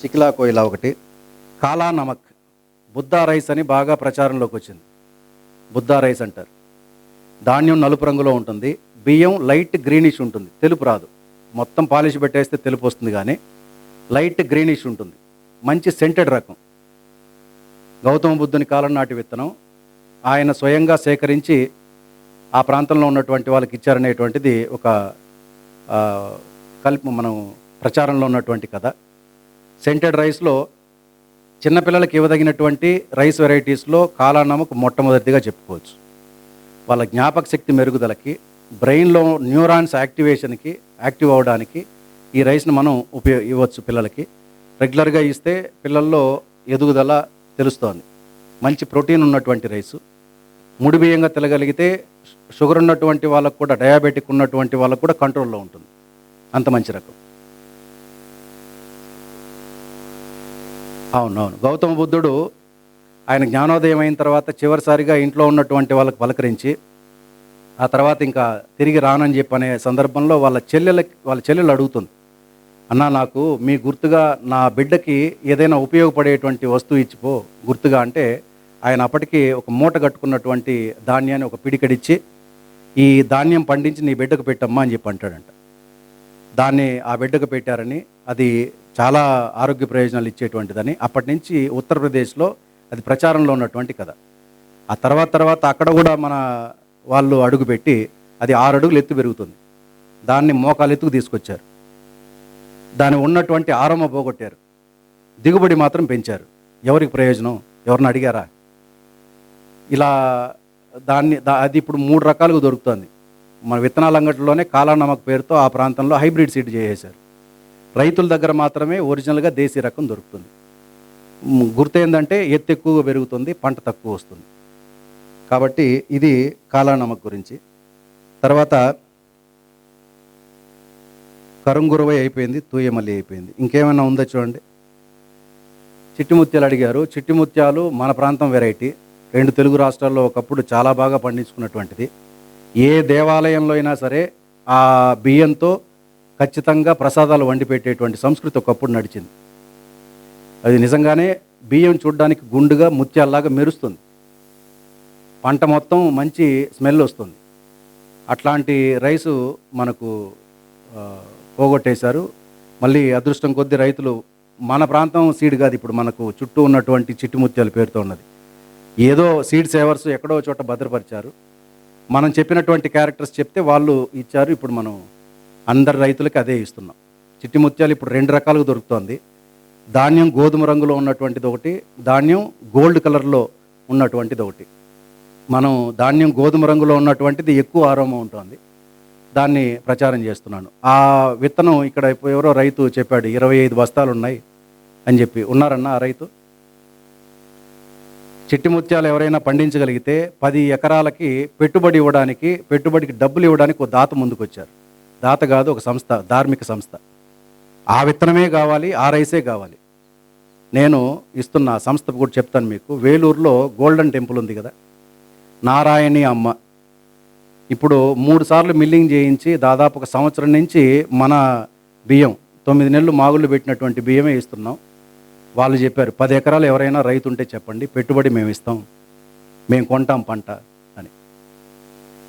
చికిలా కోయిలా ఒకటి. కాలా నమక్, బుద్దా రైస్ అని బాగా ప్రచారంలోకి వచ్చింది. బుద్దా రైస్ అంటారు. ధాన్యం నలుపు రంగులో ఉంటుంది. బియ్యం లైట్ గ్రీనిష్ ఉంటుంది, తెలుపు రాదు. మొత్తం పాలిష్ పెట్టేస్తే తెలుపు వస్తుంది, కానీ లైట్ గ్రీనిష్ ఉంటుంది. మంచి సెంటెడ్ రకం. గౌతమ బుద్ధుని కాలం నాటి విత్తనం. ఆయన స్వయంగా సేకరించి ఆ ప్రాంతంలో ఉన్నటువంటి వాళ్ళకి ఇచ్చారనేటువంటిది ఒక మనం ప్రచారంలో ఉన్నటువంటి కథ. సెంటెడ్ రైస్లో చిన్నపిల్లలకి ఇవ్వదగినటువంటి రైస్ వెరైటీస్లో కాలా నమక్ మొట్టమొదటిగా చెప్పుకోవచ్చు. వాళ్ళ జ్ఞాపక శక్తి మెరుగుదలకి, బ్రెయిన్లో న్యూరాన్స్ యాక్టివేషన్కి, యాక్టివ్ అవ్వడానికి ఈ రైస్ను మనం ఇవ్వచ్చు పిల్లలకి. రెగ్యులర్గా ఇస్తే పిల్లల్లో ఎదుగుదల తెలుస్తోంది. మంచి ప్రోటీన్ ఉన్నటువంటి రైసు. ముడి బియ్యంగా తినగలిగితే షుగర్ ఉన్నటువంటి వాళ్ళకు కూడా, డయాబెటిక్ ఉన్నటువంటి వాళ్ళకు కూడా కంట్రోల్లో ఉంటుంది. అంత మంచి రకం. అవునవును. గౌతమ బుద్ధుడు ఆయన జ్ఞానోదయం అయిన తర్వాత చివరిసారిగా ఇంట్లో ఉన్నటువంటి వాళ్ళకి పలకరించి, ఆ తర్వాత ఇంకా తిరిగి రానని చెప్పనే సందర్భంలో వాళ్ళ చెల్లెలు అడుగుతుంది, అన్న నాకు మీ గుర్తుగా నా బిడ్డకి ఏదైనా ఉపయోగపడేటువంటి వస్తువు ఇచ్చిపో గుర్తుగా అంటే ఆయన అప్పటికి ఒక మూట కట్టుకున్నటువంటి ధాన్యాన్ని ఒక పిడికడిచ్చి ఈ ధాన్యం పండించి నీ బిడ్డకు పెట్టమ్మా అని చెప్పి అంటాడంట. దాన్ని ఆ బిడ్డకు పెట్టారని, అది చాలా ఆరోగ్య ప్రయోజనాలు ఇచ్చేటువంటిదని అప్పటి నుంచి ఉత్తరప్రదేశ్లో అది ప్రచారంలో ఉన్నటువంటి కథ. ఆ తర్వాత అక్కడ కూడా మన వాళ్ళు అడుగుపెట్టి అది 6 అడుగులు ఎత్తు పెరుగుతుంది. దాన్ని మోకాలు ఎత్తుకు తీసుకొచ్చారు. దాని ఉన్నటువంటి ఆరమ పోగొట్టారు, దిగుబడి మాత్రం పెంచారు. ఎవరికి ప్రయోజనం? ఎవరిని అడిగారా? ఇలా అది ఇప్పుడు 3 రకాలుగా దొరుకుతుంది. మన విత్తనాల అంగట్లోనే కాలానమక్ పేరుతో ఆ ప్రాంతంలో హైబ్రిడ్ సీడ్ చేసేశారు. రైతుల దగ్గర మాత్రమే ఒరిజినల్గా దేశీ రకం దొరుకుతుంది. గుర్తు ఏంటంటే ఎత్తు ఎక్కువగా పెరుగుతుంది, పంట తక్కువ వస్తుంది. కాబట్టి ఇది కాలానమక్ గురించి. తర్వాత కరుంగురవై అయిపోయింది, తూయమల్లి అయిపోయింది. ఇంకేమైనా ఉందో చూడండి. చిట్టిముత్యాలు అడిగారు. చిట్టిముత్యాలు మన ప్రాంతం వెరైటీ, 2 తెలుగు రాష్ట్రాల్లో ఒకప్పుడు చాలా బాగా పండించుకున్నటువంటిది. ఏ దేవాలయంలో అయినా సరే ఆ బియ్యంతో ఖచ్చితంగా ప్రసాదాలు వండి పెట్టేటువంటి సంస్కృతి ఒకప్పుడు నడిచింది. అది నిజంగానే బియ్యం చూడడానికి గుండుగా ముత్యాల్లాగా మెరుస్తుంది, పంట మొత్తం మంచి స్మెల్ వస్తుంది. అట్లాంటి రైసు మనకు పోగొట్టేశారు. మళ్ళీ అదృష్టం కొద్దీ రైతులు, మన ప్రాంతం సీడ్ కాదు ఇప్పుడు మనకు చుట్టూ ఉన్నటువంటి చిట్టిముత్యాల పేరుతో ఉన్నది, ఏదో సీడ్ సేవర్స్ ఎక్కడో చోట భద్రపరిచారు. మనం చెప్పినటువంటి క్యారెక్టర్స్ చెప్తే వాళ్ళు ఇచ్చారు. ఇప్పుడు మనం అందరు రైతులకి అదే ఇస్తున్నాం. చిట్టిముత్యాలు ఇప్పుడు 2 రకాలుగా దొరుకుతుంది. ధాన్యం గోధుమ రంగులో ఉన్నటువంటిది ఒకటి, ధాన్యం గోల్డ్ కలర్లో ఉన్నటువంటిది ఒకటి. మనం ధాన్యం గోధుమ రంగులో ఉన్నటువంటిది ఎక్కువ ఆరోమ ఉంటుంది, దాన్ని ప్రచారం చేస్తున్నాను. ఆ విత్తనం ఇక్కడ ఎవరో రైతు చెప్పాడు 25 బస్తాలు ఉన్నాయి అని చెప్పి. ఉన్నారన్న ఆ రైతు? చిట్టిముత్యాలు ఎవరైనా పండించగలిగితే 10 ఎకరాలకి పెట్టుబడికి డబ్బులు ఇవ్వడానికి ఒక దాత ముందుకు వచ్చారు. దాత కాదు, ఒక సంస్థ, ధార్మిక సంస్థ. ఆ విత్తనమే కావాలి, ఆ రైసే కావాలి. నేను ఇస్తున్న సంస్థ కూడా చెప్తాను మీకు. వేలూరులో గోల్డెన్ టెంపుల్ ఉంది కదా, నారాయణి అమ్మ. ఇప్పుడు 3 సార్లు మిల్లింగ్ చేయించి దాదాపు 1 సంవత్సరం నుంచి మన బియ్యం 9 నెలలు మాగుళ్ళు పెట్టినటువంటి బియ్యమే ఇస్తున్నాం. వాళ్ళు చెప్పారు 10 ఎకరాలు ఎవరైనా రైతు ఉంటే చెప్పండి, పెట్టుబడి మేము ఇస్తాం, మేము కొంటాం పంట అని.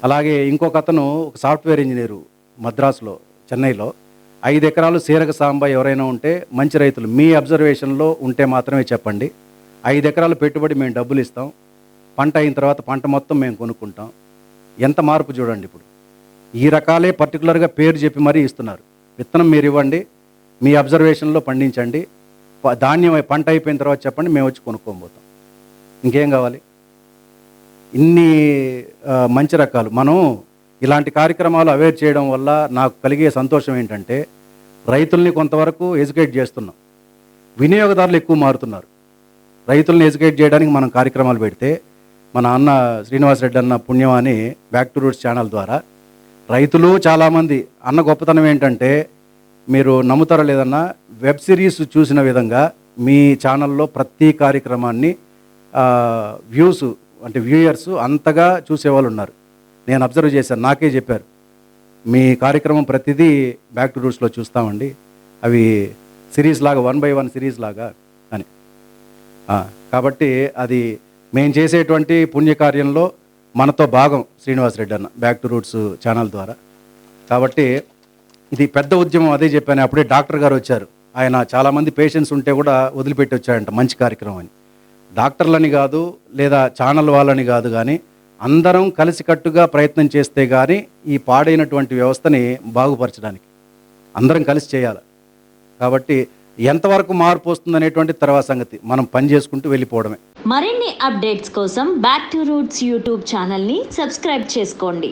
అలాగే ఇంకొక అతను, ఒక సాఫ్ట్వేర్ ఇంజనీరు మద్రాసులో, చెన్నైలో, 5 ఎకరాలు సీరక సాంబ ఎవరైనా ఉంటే మంచి రైతులు మీ అబ్జర్వేషన్లో ఉంటే మాత్రమే చెప్పండి, 5 ఎకరాలు పెట్టుబడి మేము డబ్బులు ఇస్తాం, పంట అయిన తర్వాత పంట మొత్తం మేము కొనుక్కుంటాం. ఎంత మార్పు చూడండి. ఇప్పుడు ఈ రకాలే పర్టికులర్గా పేరు చెప్పి మరీ ఇస్తున్నారు. విత్తనం మీరు ఇవ్వండి, మీ అబ్జర్వేషన్లో పండించండి, ధాన్యం పంట అయిపోయిన తర్వాత చెప్పండి, మేము వచ్చి కొనుక్కోబోతాం. ఇంకేం కావాలి? ఇన్ని మంచి రకాలు. మనం ఇలాంటి కార్యక్రమాలు అవేర్ చేయడం వల్ల నాకు కలిగే సంతోషం ఏంటంటే, రైతుల్ని కొంతవరకు ఎడ్యుకేట్ చేస్తున్నాం, వినియోగదారులు ఎక్కువ మారుతున్నారు. రైతుల్ని ఎడ్యుకేట్ చేయడానికి మనం కార్యక్రమాలు పెడితే, మన అన్న శ్రీనివాసరెడ్డి అన్న పుణ్యం అని బ్యాక్ టు రూట్స్ ఛానల్ ద్వారా రైతులు చాలామంది, అన్న గొప్పతనం ఏంటంటే, మీరు నమ్ముతారో లేదన్నా, వెబ్ సిరీస్ చూసిన విధంగా మీ ఛానల్లో ప్రతి కార్యక్రమాన్ని వ్యూయర్స్ అంతగా చూసేవాళ్ళు ఉన్నారు. నేను అబ్జర్వ్ చేశాను, నాకే చెప్పారు మీ కార్యక్రమం ప్రతిదీ బ్యాక్ టు రూట్స్లో చూస్తామండి, అవి సిరీస్ లాగా 1 by 1 సిరీస్ లాగా అని. కాబట్టి అది మేము చేసేటువంటి పుణ్యకార్యంలో మనతో భాగం శ్రీనివాసరెడ్డి అన్న బ్యాక్ టు రూట్స్ ఛానల్ ద్వారా. కాబట్టి ఇది పెద్ద ఉద్యమం. అదే చెప్పాను, అప్పుడే డాక్టర్ గారు వచ్చారు. ఆయన చాలామంది పేషెంట్స్ ఉంటే కూడా వదిలిపెట్టి వచ్చాడంట, మంచి కార్యక్రమం అని. డాక్టర్లని కాదు, లేదా ఛానల్ వాళ్ళని కాదు, కానీ అందరం కలిసికట్టుగా ప్రయత్నం చేస్తే కానీ ఈ పాడైనటువంటి వ్యవస్థని బాగుపరచడానికి అందరం కలిసి చేయాలి. కాబట్టి ఎంతవరకు మార్పు వస్తుందనేటువంటి తర్వాత సంగతి, మనం పని చేసుకుంటూ వెళ్ళిపోవడమే. మరిన్ని అప్డేట్స్ కోసం బ్యాక్ టు రూట్స్ యూట్యూబ్ ఛానల్ని సబ్స్క్రైబ్ చేసుకోండి.